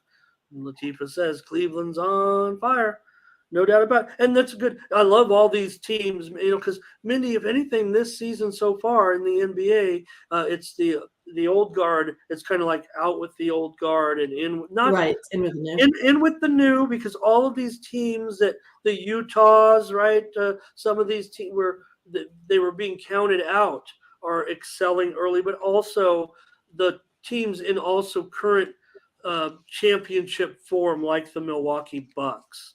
Latifah says Cleveland's on fire. No doubt about it. And that's good. I love all these teams, because Mindy, if anything, this season so far in the NBA, it's the old guard. It's kind of like out with the old guard and Right. In with the new. in with the new, because all of these teams that the Utahs, right? Some of these teams they were being counted out are excelling early, but also the teams in also current championship form, like the Milwaukee Bucks.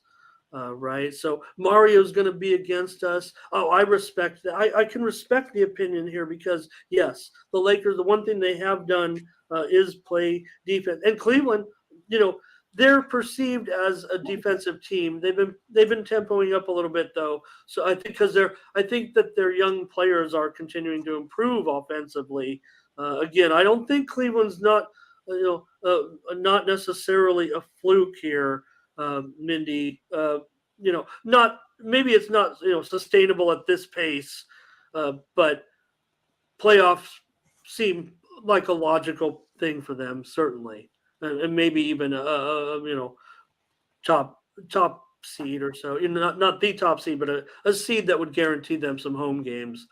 Right, so Mario's going to be against us. Oh, I respect that. I can respect the opinion here because yes, the Lakers. The one thing they have done is play defense, and Cleveland. They're perceived as a defensive team. They've been tempoing up a little bit though. So I think that their young players are continuing to improve offensively. Again, I don't think Cleveland's not necessarily a fluke here, Mindy. Not maybe it's not sustainable at this pace, but playoffs seem like a logical thing for them, certainly, and maybe even top seed or so. Not the top seed, but a seed that would guarantee them some home games.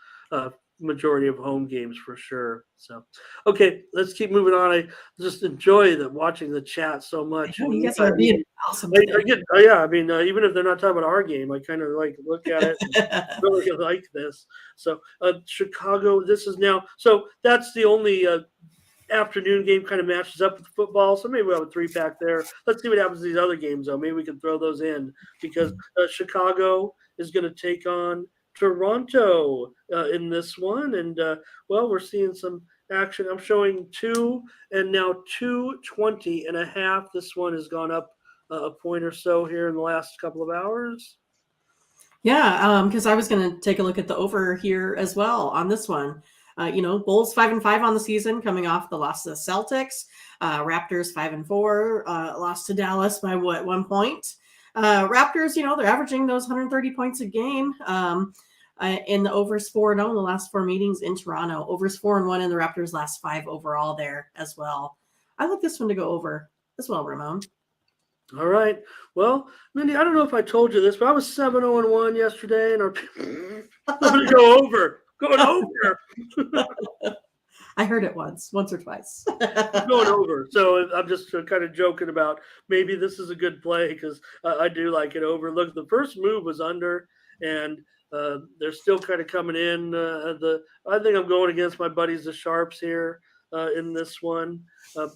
Majority of home games for sure. So, okay, let's keep moving on. I just enjoy watching the chat so I much. know you And guys are being awesome I today. get, yeah. I mean, even if they're not talking about our game, I kind of like look at it. And really like this. So, Chicago. This is now. So that's the only afternoon game kind of matches up with football. So maybe we'll have a 3-pack there. Let's see what happens to these other games, though. Maybe we can throw those in because Chicago is going to take on Toronto in this one. And, we're seeing some action. I'm showing 2 and now 220.5. This one has gone up a point or so here in the last couple of hours. Yeah, because I was going to take a look at the over here as well on this one. Bulls 5-5 on the season, coming off the loss to the Celtics. Raptors 5-4, lost to Dallas by 1 point. Raptors, they're averaging those 130 points a game. In the overs 4-0 in the last 4 meetings in Toronto. Overs 4-1 in the Raptors' last 5 overall there as well. I like this one to go over as well, Ramon. All right. Well, Mindy, I don't know if I told you this, but I was 7-0-1 yesterday, and I'm going to go over. Going over. I heard it once or twice. Going over. So I'm just kind of joking about maybe this is a good play because I do like it over. Look, the first move was under, and they're still kind of coming in. I think I'm going against my buddies, the Sharps here in this one.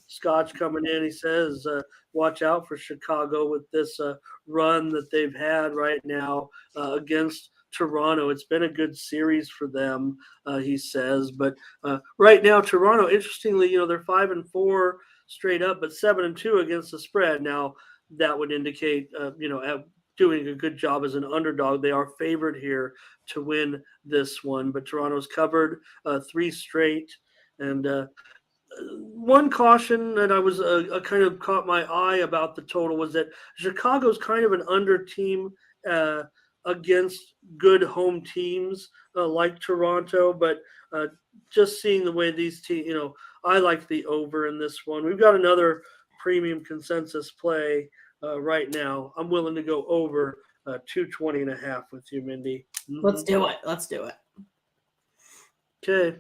Scotch coming in. He says, watch out for Chicago with this run that they've had right now against Toronto. It's been a good series for them, he says. But right now, Toronto, interestingly, they're 5-4 straight up, but 7-2 against the spread. Now, that would indicate, doing a good job as an underdog. They are favored here to win this one, but Toronto's covered 3 straight. And one caution that I was kind of caught my eye about the total was that Chicago's kind of an under team uh, against good home teams like Toronto, but just seeing the way these teams, I like the over in this one. We've got another premium consensus play right now. I'm willing to go over 220.5 with you, Mindy. Let's do it. Let's do it. Okay.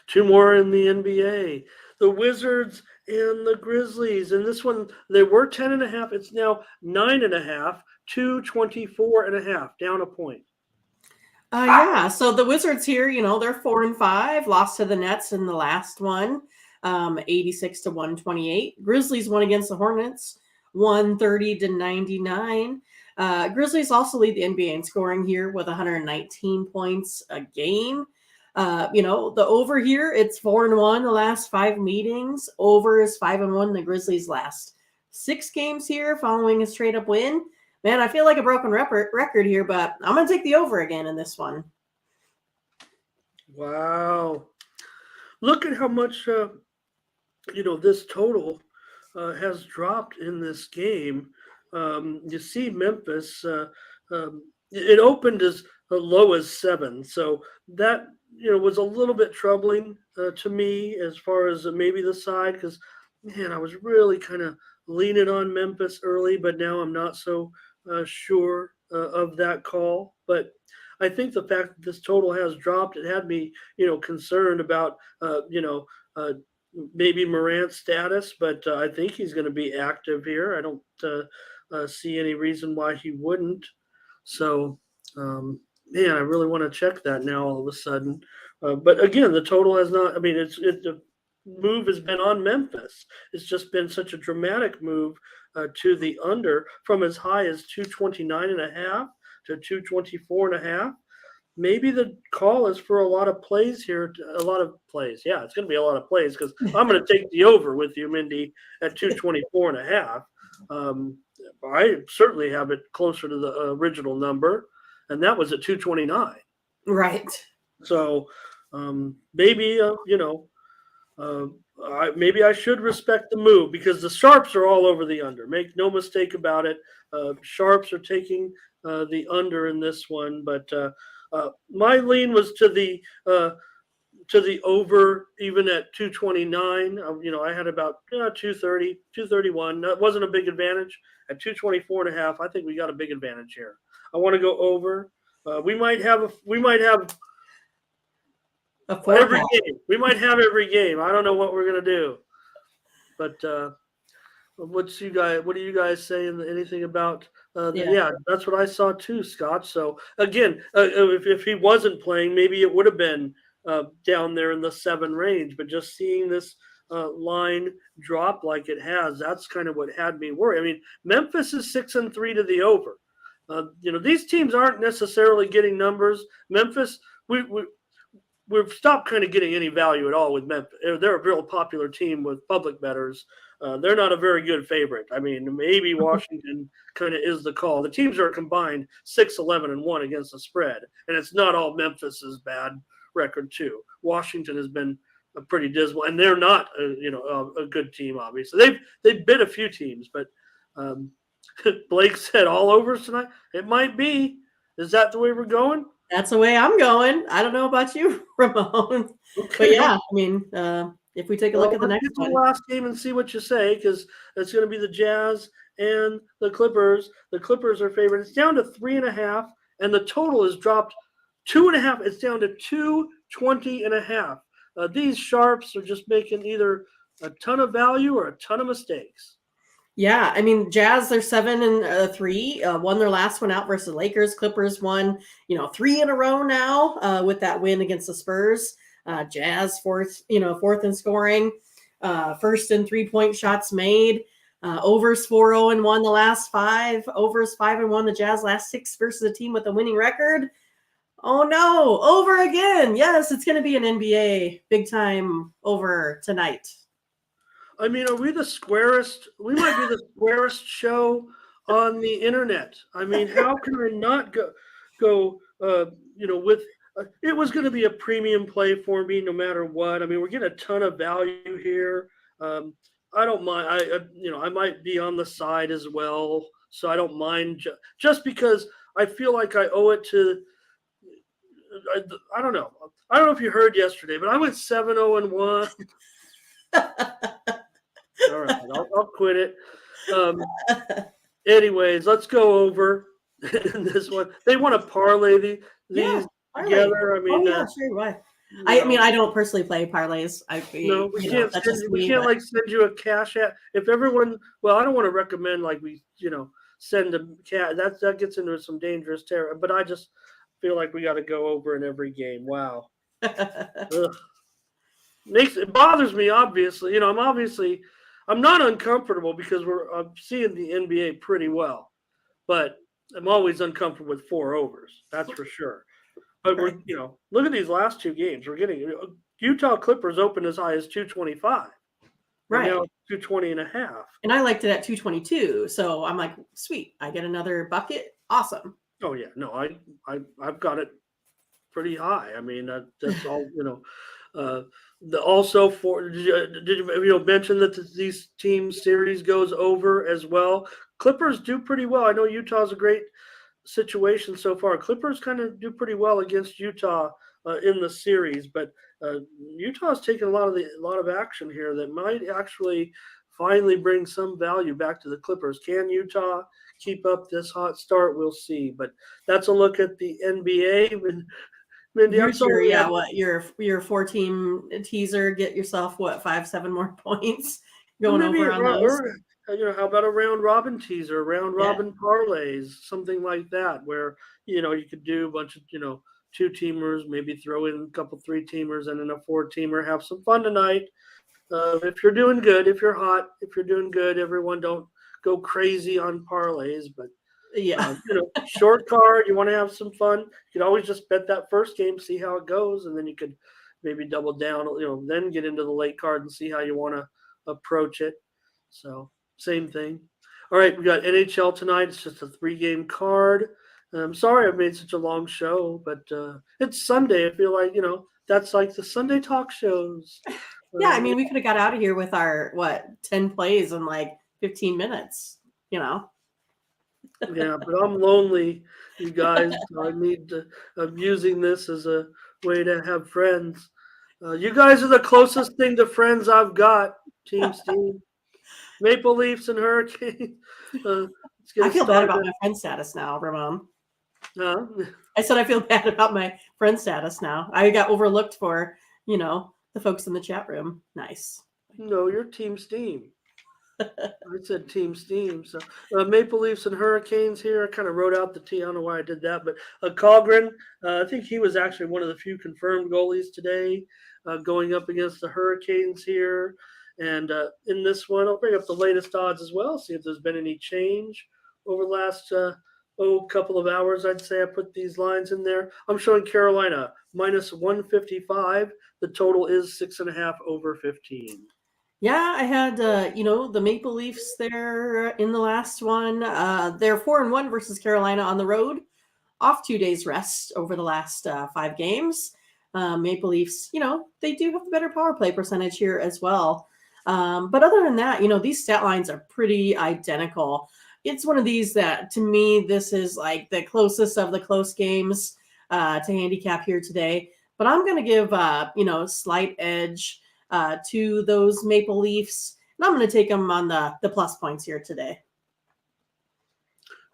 Two more in the NBA. The Wizards and the Grizzlies. And this one, they were 10.5. It's now 9.5, 224.5, down a point. Yeah. So the Wizards here, they're 4-5, lost to the Nets in the last one, 86 to 128. Grizzlies won against the Hornets, 130-99. Grizzlies also lead the NBA in scoring here with 119 points a game. The over here, it's 4-1 the last 5 meetings. Over is 5-1 the Grizzlies' last 6 games here following a straight up win. Man, I feel like a broken record here, but I'm going to take the over again in this one. Wow. Look at how much, this total has dropped in this game. You see Memphis, it opened as low as 7. So that, was a little bit troubling to me as far as maybe the side, because, man, I was really kind of leaning on Memphis early, but now I'm not so sure of that call. But I think the fact that this total has dropped, it had me, concerned about, maybe Morant's status, but I think he's going to be active here. I don't see any reason why he wouldn't. So, man, I really want to check that now all of a sudden. But again, the total has not. I mean, the move has been on Memphis. It's just been such a dramatic move to the under from as high as 229.5 to 224.5. Maybe the call is for a lot of plays here. A lot of plays. Yeah, it's going to be a lot of plays because I'm going to take the over with you, Mindy, at 224.5. I certainly have it closer to the original number, and that was at 229. Right. So maybe maybe I should respect the move because the sharps are all over the under. Make no mistake about it. Sharps are taking the under in this one, but my lean was to the over, even at 229. I had about 230, 231. That wasn't a big advantage. At 224.5, I think we got a big advantage here. I want to go over. We might have every game. We might have every game. I don't know what we're gonna do, but what do you guys saying? Anything about? Yeah, that's what I saw too, Scott. So again, if he wasn't playing, maybe it would have been down there in the 7 range. But just seeing this line drop like it has, that's kind of what had me worried. I mean, Memphis is 6-3 to the over. These teams aren't necessarily getting numbers. Memphis, we've stopped kind of getting any value at all with Memphis. They're a real popular team with public bettors. They're not a very good favorite. I mean, maybe Washington kind of is the call. The teams are combined 6-11-1 against the spread, and it's not all Memphis's bad record too. Washington has been pretty dismal, and they're not a good team. Obviously, they've bit a few teams, but Blake said all overs tonight. It might be. Is that the way we're going? That's the way I'm going. I don't know about you, Ramon. Okay. But yeah, I mean, if we take a look at the next one. The last game and see what you say, because it's going to be the Jazz and the Clippers. The Clippers are favored. It's down to 3.5, and the total is dropped 2.5. It's down to 220.5. These sharps are just making either a ton of value or a ton of mistakes. Yeah, I mean, Jazz, they're 7-3, won their last one out versus the Lakers. Clippers won, 3 in a row now with that win against the Spurs. Jazz fourth in scoring, first in 3-point shots made. Overs 4-0-1 the last 5. Overs 5-1 the Jazz last 6 versus a team with a winning record. Oh no, over again. Yes, it's going to be an NBA big time over tonight. I mean, are we the squarest? We might be the squarest show on the internet. I mean, how can I not go with it was going to be a premium play for me no matter what. I mean, we're getting a ton of value here. I don't mind. I might be on the side as well, so I don't mind just because I feel like I owe it to. I don't know. I don't know if you heard yesterday, but I went 7-0-1. All right, I'll quit it. Anyways, let's go over this one. They want to parlay these together. I mean, sure. Why? I mean, I don't personally play parlays. No, we can't. That's just we me, can't but like send you a cash app. If everyone, well, I don't want to recommend like we, send a cat. That gets into some dangerous territory. But I just feel like we got to go over in every game. Wow, Ugh. It bothers me. Obviously, I'm not uncomfortable because I'm seeing the NBA pretty well, but I'm always uncomfortable with 4 overs. That's for sure. But right. look at these last 2 games. We're getting Utah Clippers open as high as 225. Right. Now 220.5. And I liked it at 222. So I'm like, sweet, I get another bucket. Awesome. Oh yeah, no, I've got it pretty high. I mean that's all. Also for did you mention that these team series goes over as well? Clippers do pretty well. I know Utah's a great situation so far. Clippers kind of do pretty well against Utah in the series, but Utah's taken a lot of action here that might actually finally bring some value back to the Clippers. Can Utah keep up this hot start? We'll see. But that's a look at the NBA. Mindy, your 4-team teaser, get yourself 5-7 more points going over on those. How about a round robin teaser, round robin parlays, something like that, where you could do a bunch of 2-teamers, maybe throw in a couple 3-teamers and then a 4-teamer. Have some fun tonight. If you're doing good, if you're hot, if you're doing good, everyone don't go crazy on parlays, but short card, you want to have some fun. You could always just bet that first game, see how it goes, and then you could maybe double down, then get into the late card and see how you want to approach it. So same thing. All right, we got NHL tonight. It's just a 3-game card. I'm sorry I've made such a long show, but it's Sunday. I feel like, that's like the Sunday talk shows. Yeah, I mean, we could have got out of here with our 10 plays in like 15 minutes, Yeah, but I'm lonely, you guys. I'm using this as a way to have friends. You guys are the closest thing to friends I've got, Team Steve. Maple Leafs and Hurricanes. I feel bad about my friend status now, Ramon. I said I feel bad about my friend status now. I got overlooked for, the folks in the chat room. Nice. No, you're Team Steam. I said Team Steam. So Maple Leafs and Hurricanes here. I kind of wrote out the T. I don't know why I did that, but Colgren, I think he was actually one of the few confirmed goalies today going up against the Hurricanes here. And in this one, I'll bring up the latest odds as well, see if there's been any change over the last couple of hours. I'd say I put these lines in there. I'm showing Carolina minus 155. The total is 6.5 over 15. Yeah, I had the Maple Leafs there in the last one. They're 4-1 versus Carolina on the road, off 2 days rest over the last 5 games. Maple Leafs, they do have the better power play percentage here as well. But other than that, these stat lines are pretty identical. It's one of these that, to me, this is like the closest of the close games to handicap here today. But I'm going to give, slight edge to those Maple Leafs. And I'm going to take them on the plus points here today.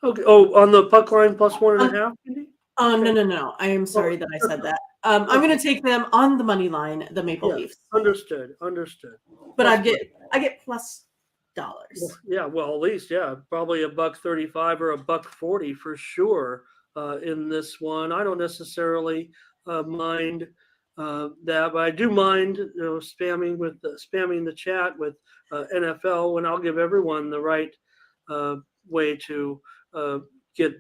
Okay. Oh, on the puck line, plus 1.5? No. I am sorry that I said that. I'm going to take them on the money line, the Maple Leafs. Understood. But I get plus dollars. Well, at least, probably $1.35 or $1.40 for sure in this one. I don't necessarily mind that, but I do mind spamming the chat with NFL when I'll give everyone the right way to get.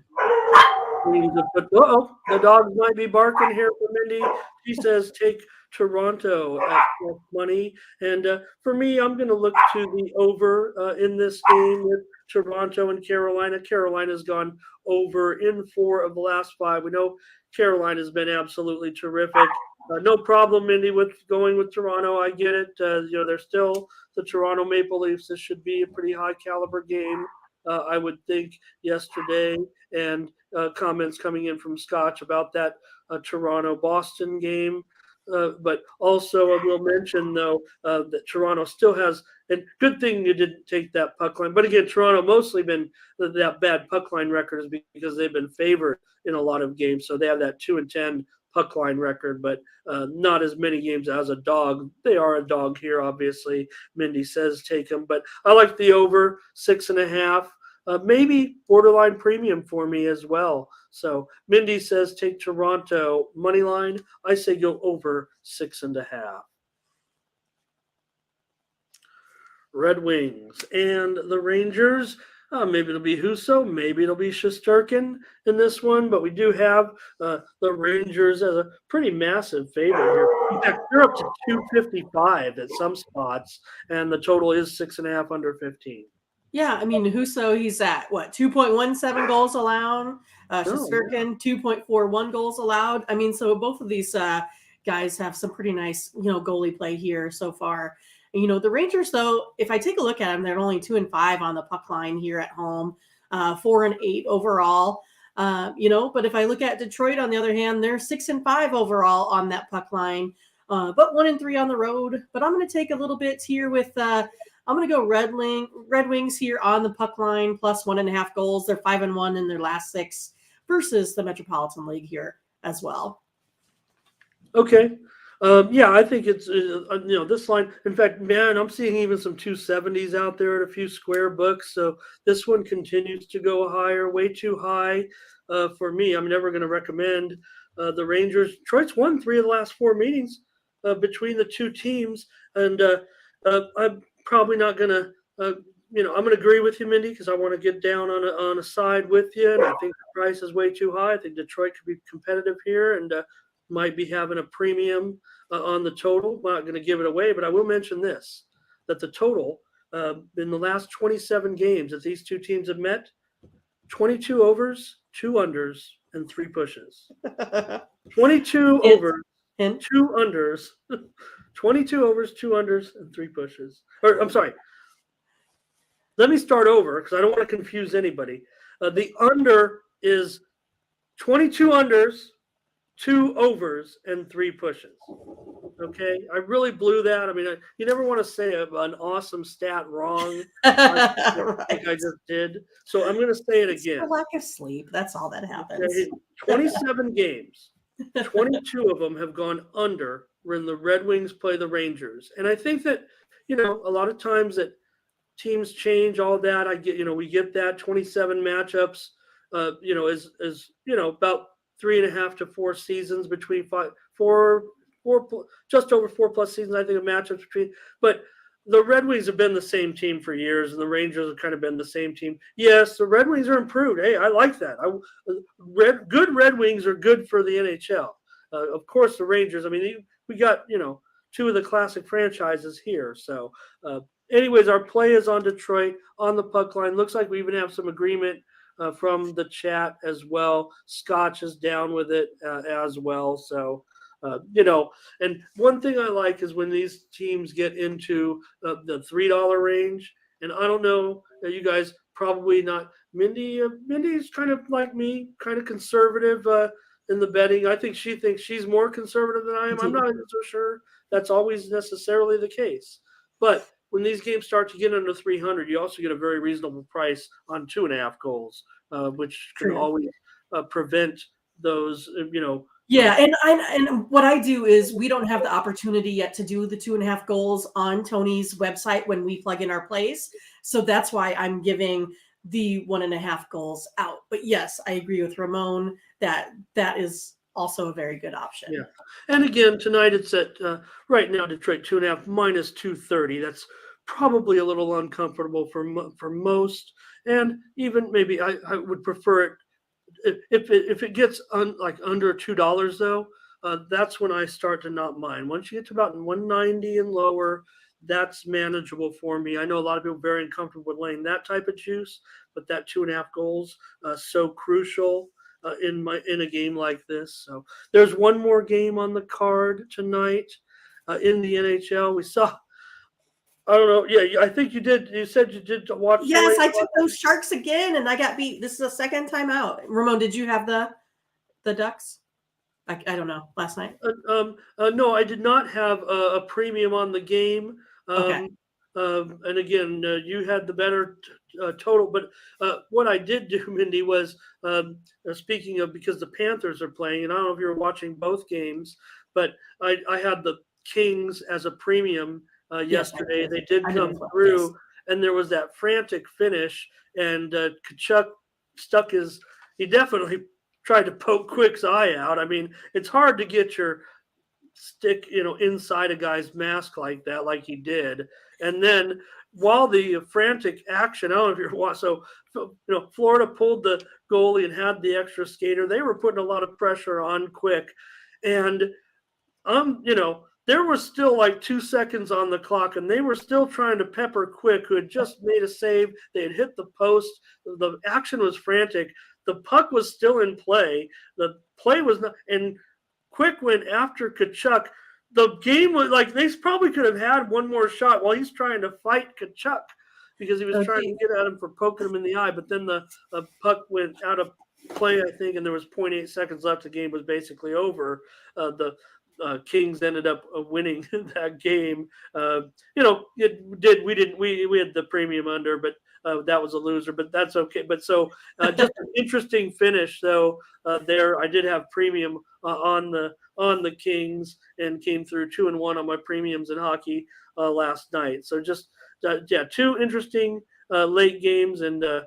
The dogs might be barking here for Mindy. She says take Toronto at plus money. And for me, I'm going to look to the over in this game with Toronto and Carolina. Carolina's gone over in 4 of the last 5. We know Carolina's been absolutely terrific. No problem, Mindy, with going with Toronto. I get it. They're still the Toronto Maple Leafs. This should be a pretty high caliber game, I would think, yesterday. And comments coming in from Scotch about that Toronto Boston game. But also, I will mention, though, that Toronto still has, and good thing you didn't take that puck line. But again, Toronto mostly been that bad puck line record is because they've been favored in a lot of games. So they have that 2-10 puck line record, but not as many games as a dog. They are a dog here, obviously. Mindy says take them, but I like the over 6.5. Maybe borderline premium for me as well. So Mindy says take Toronto money line. I say go over 6.5. Red Wings and the Rangers. Maybe it'll be Husso, maybe it'll be Shesterkin in this one, but we do have the Rangers as a pretty massive favorite here. In fact, they're up to 255 at some spots, and the total is 6.5 under 15. Yeah, I mean, Husso, he's at what, 2.17 goals allowed? Shesterkin, 2.41 goals allowed. I mean, so both of these guys have some pretty nice, goalie play here so far. And, the Rangers, though, if I take a look at them, they're only 2-5 on the puck line here at home, 4-8 overall. But if I look at Detroit, on the other hand, they're 6-5 overall on that puck line, but 1-3 on the road. But I'm going to take a little bit here with. I'm going to go Red Wings here on the puck line, plus 1.5 goals. They're 5-1 in their last 6 versus the Metropolitan League here as well. Okay. I think it's, this line. In fact, man, I'm seeing even some 270s out there at a few square books. So this one continues to go higher, way too high for me. I'm never going to recommend the Rangers. Detroit's won 3 of the last 4 meetings between the two teams. And I'm probably not going to, I'm going to agree with you, Mindy, because I want to get down on a side with you. And I think the price is way too high. I think Detroit could be competitive here and might be having a premium on the total. I'm not going to give it away, but I will mention this, that the total in the last 27 games that these two teams have met, 22 overs, 2 unders, and 3 pushes. 22 overs, 2 unders, 22 overs, 2 unders, and 3 pushes. Or I'm sorry. Let me start over because I don't want to confuse anybody. The under is 22 unders, 2 overs, and 3 pushes. Okay, I really blew that. I mean, you never want to say an awesome stat wrong. Right. Like I just did. So I'm going to say it again. For lack of sleep, that's all that happens. Okay, 27 games, 22 of them have gone under when the Red Wings play the Rangers. And I think that, a lot of times that teams change all that. I get, we get that 27 matchups, is about 3.5 to 4 seasons between 4, just over 4+ seasons, I think, of matchups between. But the Red Wings have been the same team for years, and the Rangers have kind of been the same team. Yes, the Red Wings are improved. Hey, I like that. Good Red Wings are good for the NHL. Of course, the Rangers. I mean, we got 2 of the classic franchises here. So, anyways, our play is on Detroit on the puck line. Looks like we even have some agreement from the chat as well. Scotch is down with it as well. So. And one thing I like is when these teams get into the $3 range, and I don't know, you guys probably not. Mindy's kind of like me, kind of conservative in the betting. I think she thinks she's more conservative than I am. I'm not so sure that's always necessarily the case. But when these games start to get under 300, you also get a very reasonable price on 2.5 goals, which can always prevent those, Yeah, and what I do is we don't have the opportunity yet to do the 2.5 goals on Tony's website when we plug in our plays. So that's why I'm giving the 1.5 goals out. But yes, I agree with Ramon that is also a very good option. Yeah. And again, tonight it's at right now Detroit 2.5 minus 230. That's probably a little uncomfortable for most. And even maybe I would prefer it. If it gets under $2 though, that's when I start to not mind. Once you get to about 190 and lower, that's manageable for me. I know a lot of people are very uncomfortable with laying that type of juice, but that 2.5 goals so crucial. in a game like this. So there's one more game on the card tonight in the NHL. We saw. I don't know. Yeah, I think you did. You said you did watch the Yes, late. I took those Sharks again, and I got beat. This is the second time out. Ramon, did you have the Ducks? I don't know. Last night. No, I did not have a premium on the game. Okay. And again, you had the better total. But what I did do, Mindy, was speaking of, because the Panthers are playing, and I don't know if you were watching both games, but I had the Kings as a premium Yes, yesterday. They did I did come as well. through, Yes. and there was that frantic finish, and Kachuk stuck his. He definitely tried to poke Quick's eye out. I mean, it's hard to get your stick, inside a guy's mask like that, like he did. And then while the frantic action, I don't know if you're watching, so Florida pulled the goalie and had the extra skater. They were putting a lot of pressure on Quick, and there was still like 2 seconds on the clock, and they were still trying to pepper Quick, who had just made a save. They had hit the post. The action was frantic. The puck was still in play. The play was not, and Quick went after Kachuk. The game was like they probably could have had one more shot while he's trying to fight Kachuk because he was trying to get at him for poking him in the eye. But then the puck went out of play, I think, and there was 0.8 seconds left. The game was basically over. The Kings ended up winning that game. We had the premium under, but that was a loser. But that's okay. But so just an interesting finish though. There, I did have premium on the Kings and came through 2-1 on my premiums in hockey last night. So just two interesting late games, and I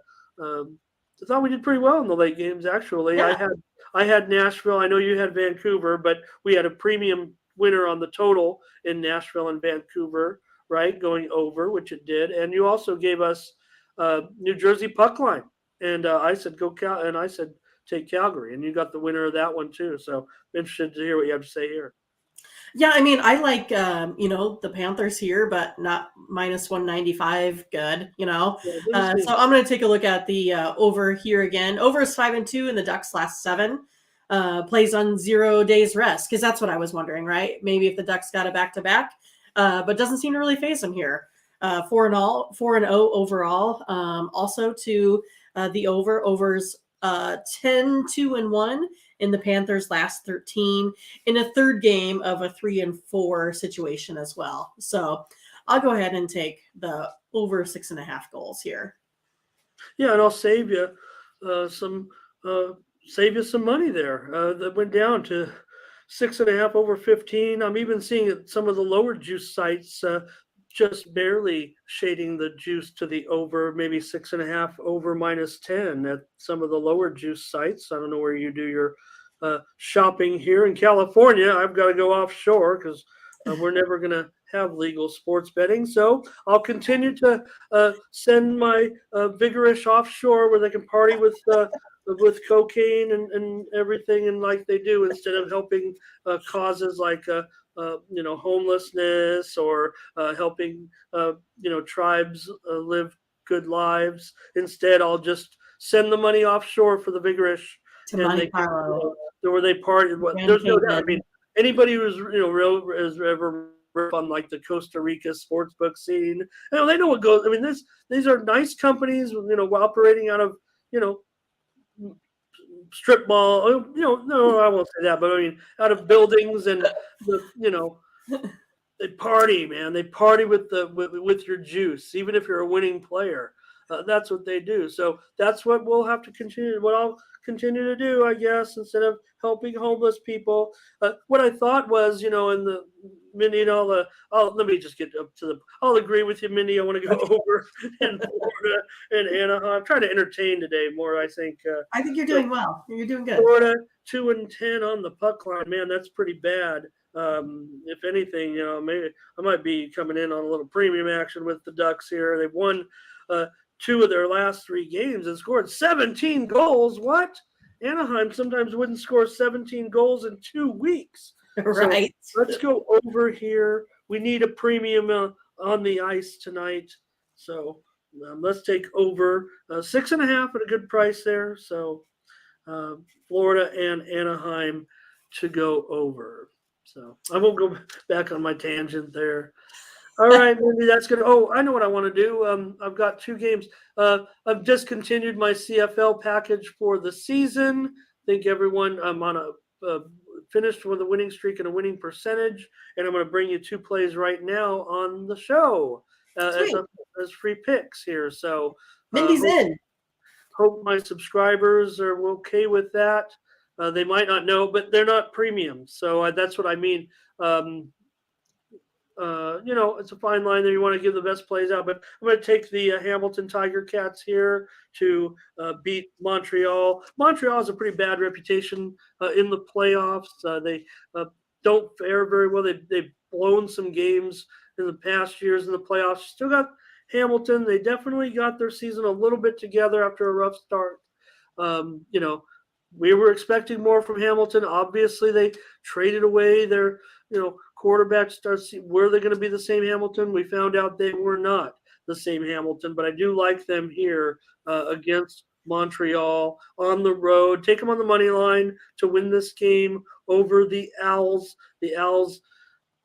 thought we did pretty well in the late games. Actually, Yeah. I had Nashville. I know you had Vancouver, but we had a premium winner on the total in Nashville and Vancouver, right? Going over, which it did. And you also gave us New Jersey puck line. And I said go Cal, and I said take Calgary, and you got the winner of that one too. So I'm interested to hear what you have to say here. Yeah, I mean, I like the Panthers here, but not minus 195. Good, Yeah, So I'm going to take a look at the over here again. Over is 5-2 in the Ducks' last 7. Plays on 0 days rest, because that's what I was wondering, right? Maybe if the Ducks got a back-to-back, but doesn't seem to really phase them here. 4-0 overall. Also to the overs 10-2-1 in the Panthers' last 13 in a third game of a 3-4 situation as well. So I'll go ahead and take the over 6.5 goals here. Yeah, and I'll save you some money there. That went down to 6.5 over 15. I'm even seeing at some of the lower juice sites just barely shading the juice to the over, maybe 6.5 over minus 10 at some of the lower juice sites. I don't know where you do your shopping here in California. I've got to go offshore because we're never going to have legal sports betting. So I'll continue to send my vigorous offshore where they can party with cocaine and everything, and like they do, instead of helping causes like homelessness or helping tribes live good lives. Instead, I'll just send the money offshore for the vigorous, To and Monte Carlo. where they party. There's no doubt. I mean, anybody who's has ever on like the Costa Rica sportsbook scene, they know what goes. I mean, these are nice companies, operating out of strip mall. No, I won't say that, but I mean out of buildings, and they party, man. They party with your juice, even if you're a winning player. That's what they do. So that's what we'll have to continue. What I'll continue to do, I guess, instead of helping homeless people. What I thought was, in the Mindy and let me just get up to the. I'll agree with you, Mindy. I want to go over in Florida and Anaheim. I'm trying to entertain today more. I think. I think you're doing well. You're doing good. Florida 2-10 on the puck line, man. That's pretty bad. If anything, maybe I might be coming in on a little premium action with the Ducks here. They've won 2 of their last 3 games and scored 17 goals. What? Anaheim sometimes wouldn't score 17 goals in 2 weeks. Right. So let's go over here. We need a premium on the ice tonight. So let's take over 6.5 at a good price there. So Florida and Anaheim to go over. So I won't go back on my tangent there. All right, Mindy, that's good. Oh, I know what I want to do. I've got 2 games. I've discontinued my CFL package for the season. Thank everyone. I'm on a finished with a winning streak and a winning percentage, and I'm going to bring you 2 plays right now on the show as free picks here. So Mindy's in. hope my subscribers are okay with that. They might not know, but they're not premium, so that's what I mean. It's a fine line there. You want to give the best plays out, but I'm going to take the Hamilton Tiger Cats here to beat Montreal. Montreal has a pretty bad reputation in the playoffs. They don't fare very well. They've blown some games in the past years in the playoffs. Still got Hamilton. They definitely got their season a little bit together after a rough start. We were expecting more from Hamilton. Obviously, they traded away their quarterback. Were they going to be the same Hamilton? We found out they were not the same Hamilton, but I do like them here against Montreal on the road. Take them on the money line to win this game over the Owls. The Owls,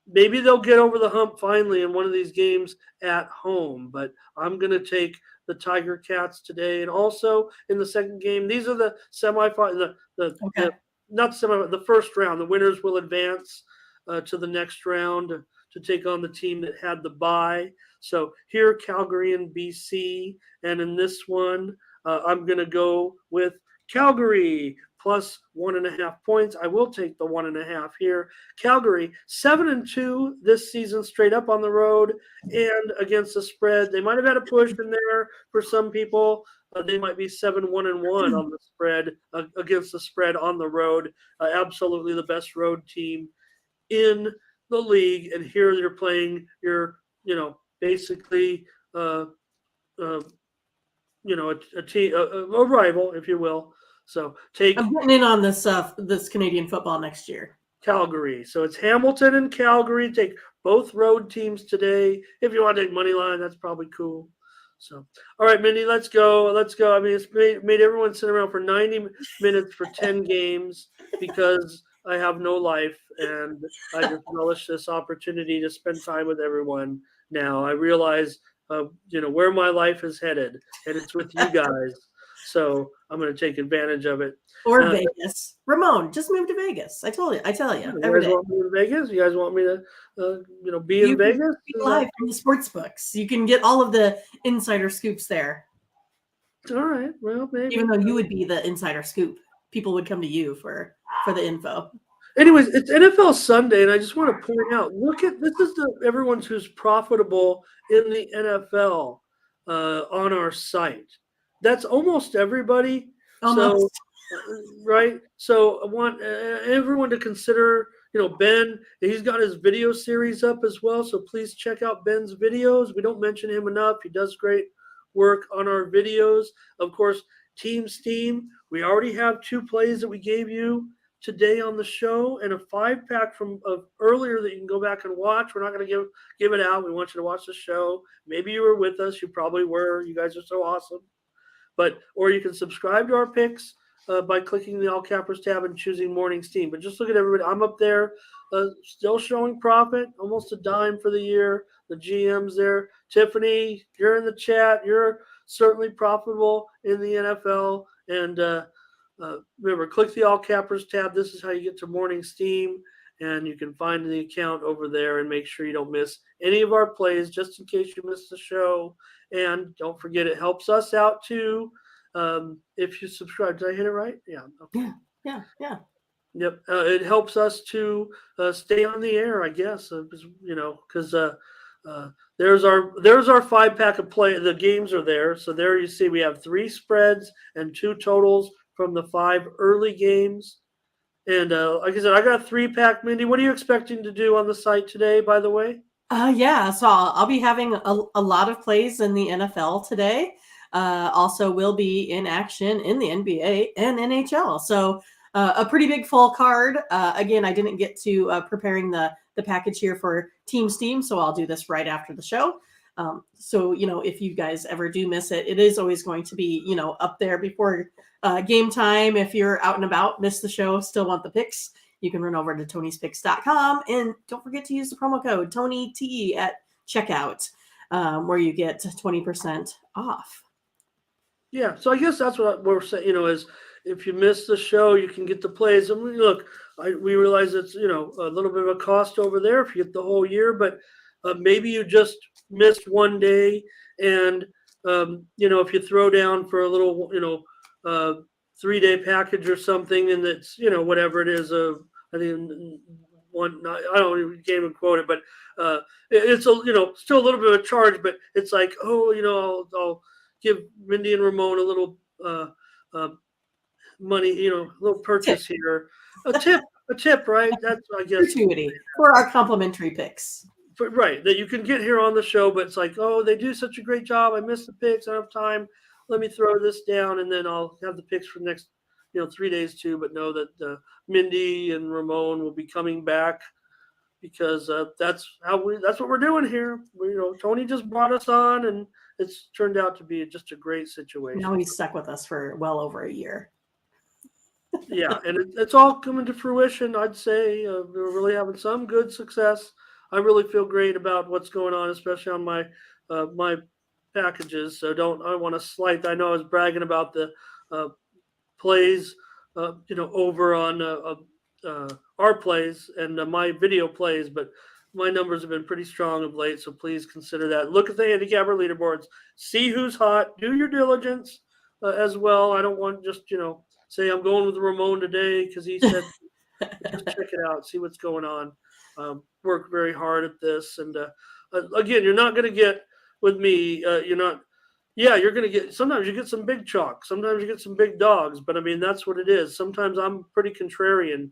maybe they'll get over the hump finally in one of these games at home, but I'm going to take the Tiger Cats today. And also in the second game, these are the semifinal, the first round. The winners will advance to the next round to take on the team that had the bye. So here, Calgary and BC. And in this one, I'm going to go with Calgary plus 1.5 points. I will take the 1.5 here. Calgary 7-2 this season, straight up on the road and against the spread. They might have had a push in there for some people. They might be 7-1-1 on the spread against the spread on the road. Absolutely the best road team in the league. And here you're playing your, basically, a rival, if you will. So I'm getting in on this Canadian football next year. Calgary. So it's Hamilton and Calgary. Take both road teams today. If you want to take money line, that's probably cool. So, all right, Mindy, let's go. I mean, it's made everyone sit around for 90 minutes for 10 games because I have no life, and I just relish this opportunity to spend time with everyone. Now I realize, where my life is headed, and it's with you guys. So I'm going to take advantage of it. Or Vegas. Ramon, just move to Vegas. I tell you. You guys Every day. want me to Vegas? You guys want me to, be in Vegas? Be live from the sports books. You can get all of the insider scoops there. All right. Well, maybe. Even though you would be the insider scoop, people would come to you for the info. Anyways, it's NFL Sunday, and I just want to point out, look at this is everyone who's profitable in the NFL on our site. That's almost everybody. Almost. So, right? So I want everyone to consider, Ben, he's got his video series up as well. So please check out Ben's videos. We don't mention him enough. He does great work on our videos. Of course, Team Steam, we already have 2 plays that we gave you today on the show and a 5-pack from earlier that you can go back and watch. We're not going to give it out. We want you to watch the show. Maybe you were with us. You probably were. You guys are so awesome. Or you can subscribe to our picks by clicking the All Cappers tab and choosing Morning Steam. But just look at everybody. I'm up there, still showing profit, almost a dime for the year. The GM's there. Tiffany, you're in the chat. You're certainly profitable in the NFL. And remember, click the All Cappers tab. This is how you get to Morning Steam. And you can find the account over there and make sure you don't miss any of our plays just in case you missed the show. And don't forget, it helps us out too. If you subscribe, did I hit it right? Yeah. Okay. Yeah. Yep. It helps us to stay on the air, I guess, because there's our 5-pack of play. The games are there. So there you see we have 3 spreads and 2 totals from the 5 early games. And like I said, I got a 3-pack. Mindy, what are you expecting to do on the site today, by the way? So I'll be having a lot of plays in the NFL today. Also will be in action in the NBA and NHL. So a pretty big full card. Again, I didn't get to preparing the package here for Team Steam, so I'll do this right after the show. So, if you guys ever do miss it, it is always going to be, up there before game time. If you're out and about, miss the show, still want the picks, you can run over to Tony'sPicks.com, and don't forget to use the promo code TonyT at checkout, where you get 20% off. Yeah, so I guess that's what we're saying, is if you miss the show, you can get the plays. And look, we realize it's, a little bit of a cost over there if you get the whole year, but maybe you just missed one day. And, if you throw down for a little, 3-day package or something, and it's, whatever it is, I think I don't even can't even quote it, but it's still a little bit of a charge, but it's like, I'll give Mindy and Ramon a little money, a little purchase here, a tip, right? That's, I guess, gratuity for our complimentary picks. Right, that you can get here on the show, but it's like, oh, they do such a great job. I missed the picks. I don't have time. Let me throw this down, and then I'll have the picks for the next, 3 days too. But know that Mindy and Ramon will be coming back because that's what we're doing here. Tony just brought us on, and it's turned out to be just a great situation. Now he's stuck with us for well over a year. Yeah, and it's all coming to fruition. I'd say we're really having some good success. I really feel great about what's going on, especially on my my packages. So I don't want to slight. I know I was bragging about the plays, over on our plays and my video plays, but my numbers have been pretty strong of late. So please consider that. Look at the handicapper leaderboards. See who's hot. Do your diligence as well. I don't want just say I'm going with Ramon today because he said just check it out, see what's going on. Work very hard at this, and again, you're not going to get with me. You're going to get. Sometimes you get some big chalk. Sometimes you get some big dogs. But I mean, that's what it is. Sometimes I'm pretty contrarian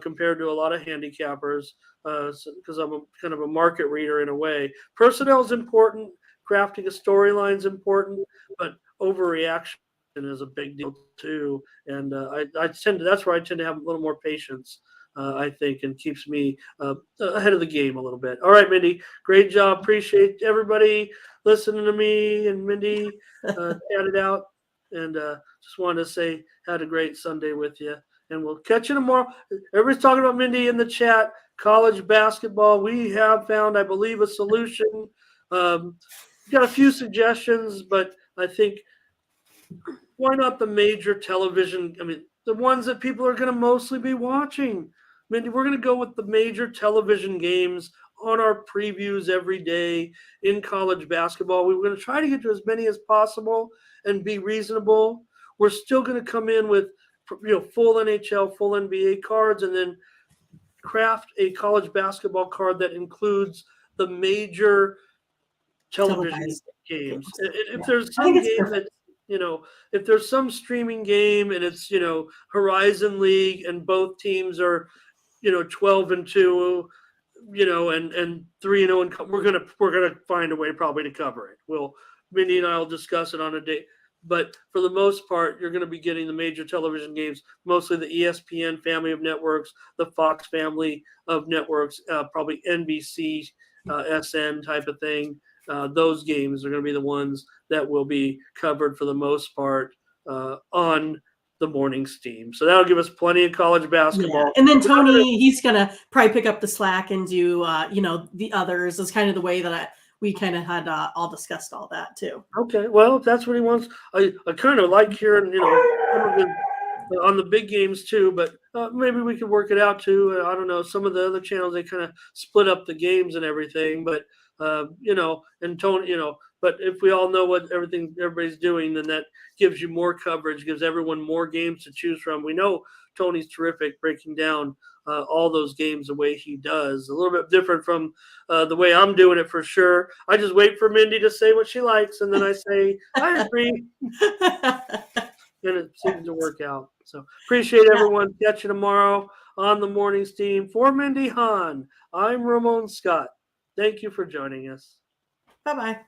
compared to a lot of handicappers because I'm kind of a market reader in a way. Personnel is important. Crafting a storyline is important, but overreaction is a big deal too. And that's where I tend to have a little more patience. I think, and keeps me ahead of the game a little bit. All right, Mindy, great job. Appreciate everybody listening to me and Mindy chat it out. And just wanted to say, had a great Sunday with you. And we'll catch you tomorrow. Everybody's talking about Mindy in the chat. College basketball. We have found, I believe, a solution. Got a few suggestions, but I think why not the major television? I mean, the ones that people are going to mostly be watching. Mindy, we're going to go with the major television games on our previews every day in college basketball. We're going to try to get to as many as possible and be reasonable. We're still going to come in with full NHL, full NBA cards, and then craft a college basketball card that includes the major television games. If there's some game that if there's some streaming game and it's Horizon League and both teams are 12-2, and 3-0, and we're gonna find a way probably to cover it. Mindy and I will discuss it on a day. But for the most part, you're going to be getting the major television games, mostly the ESPN family of networks, the Fox family of networks, probably NBC, SN type of thing. Those games are going to be the ones that will be covered for the most part on the morning steam. So that'll give us plenty of college basketball. Yeah. And then Tony, he's going to probably pick up the slack and do, the others. Is kind of the way that we kind of had all discussed all that too. Okay. Well, if that's what he wants, I kind of like hearing, on the big games too, but maybe we could work it out too. I don't know. Some of the other channels, they kind of split up the games and everything, but and Tony, but if we all know what everybody's doing, then that gives you more coverage, gives everyone more games to choose from. We know Tony's terrific breaking down all those games the way he does. A little bit different from the way I'm doing it for sure. I just wait for Mindy to say what she likes, and then I say, I agree. And it seems to work out. So appreciate everyone. Catch you tomorrow on the morning steam. For Mindy Hahn, I'm Ramon Scott. Thank you for joining us. Bye-bye.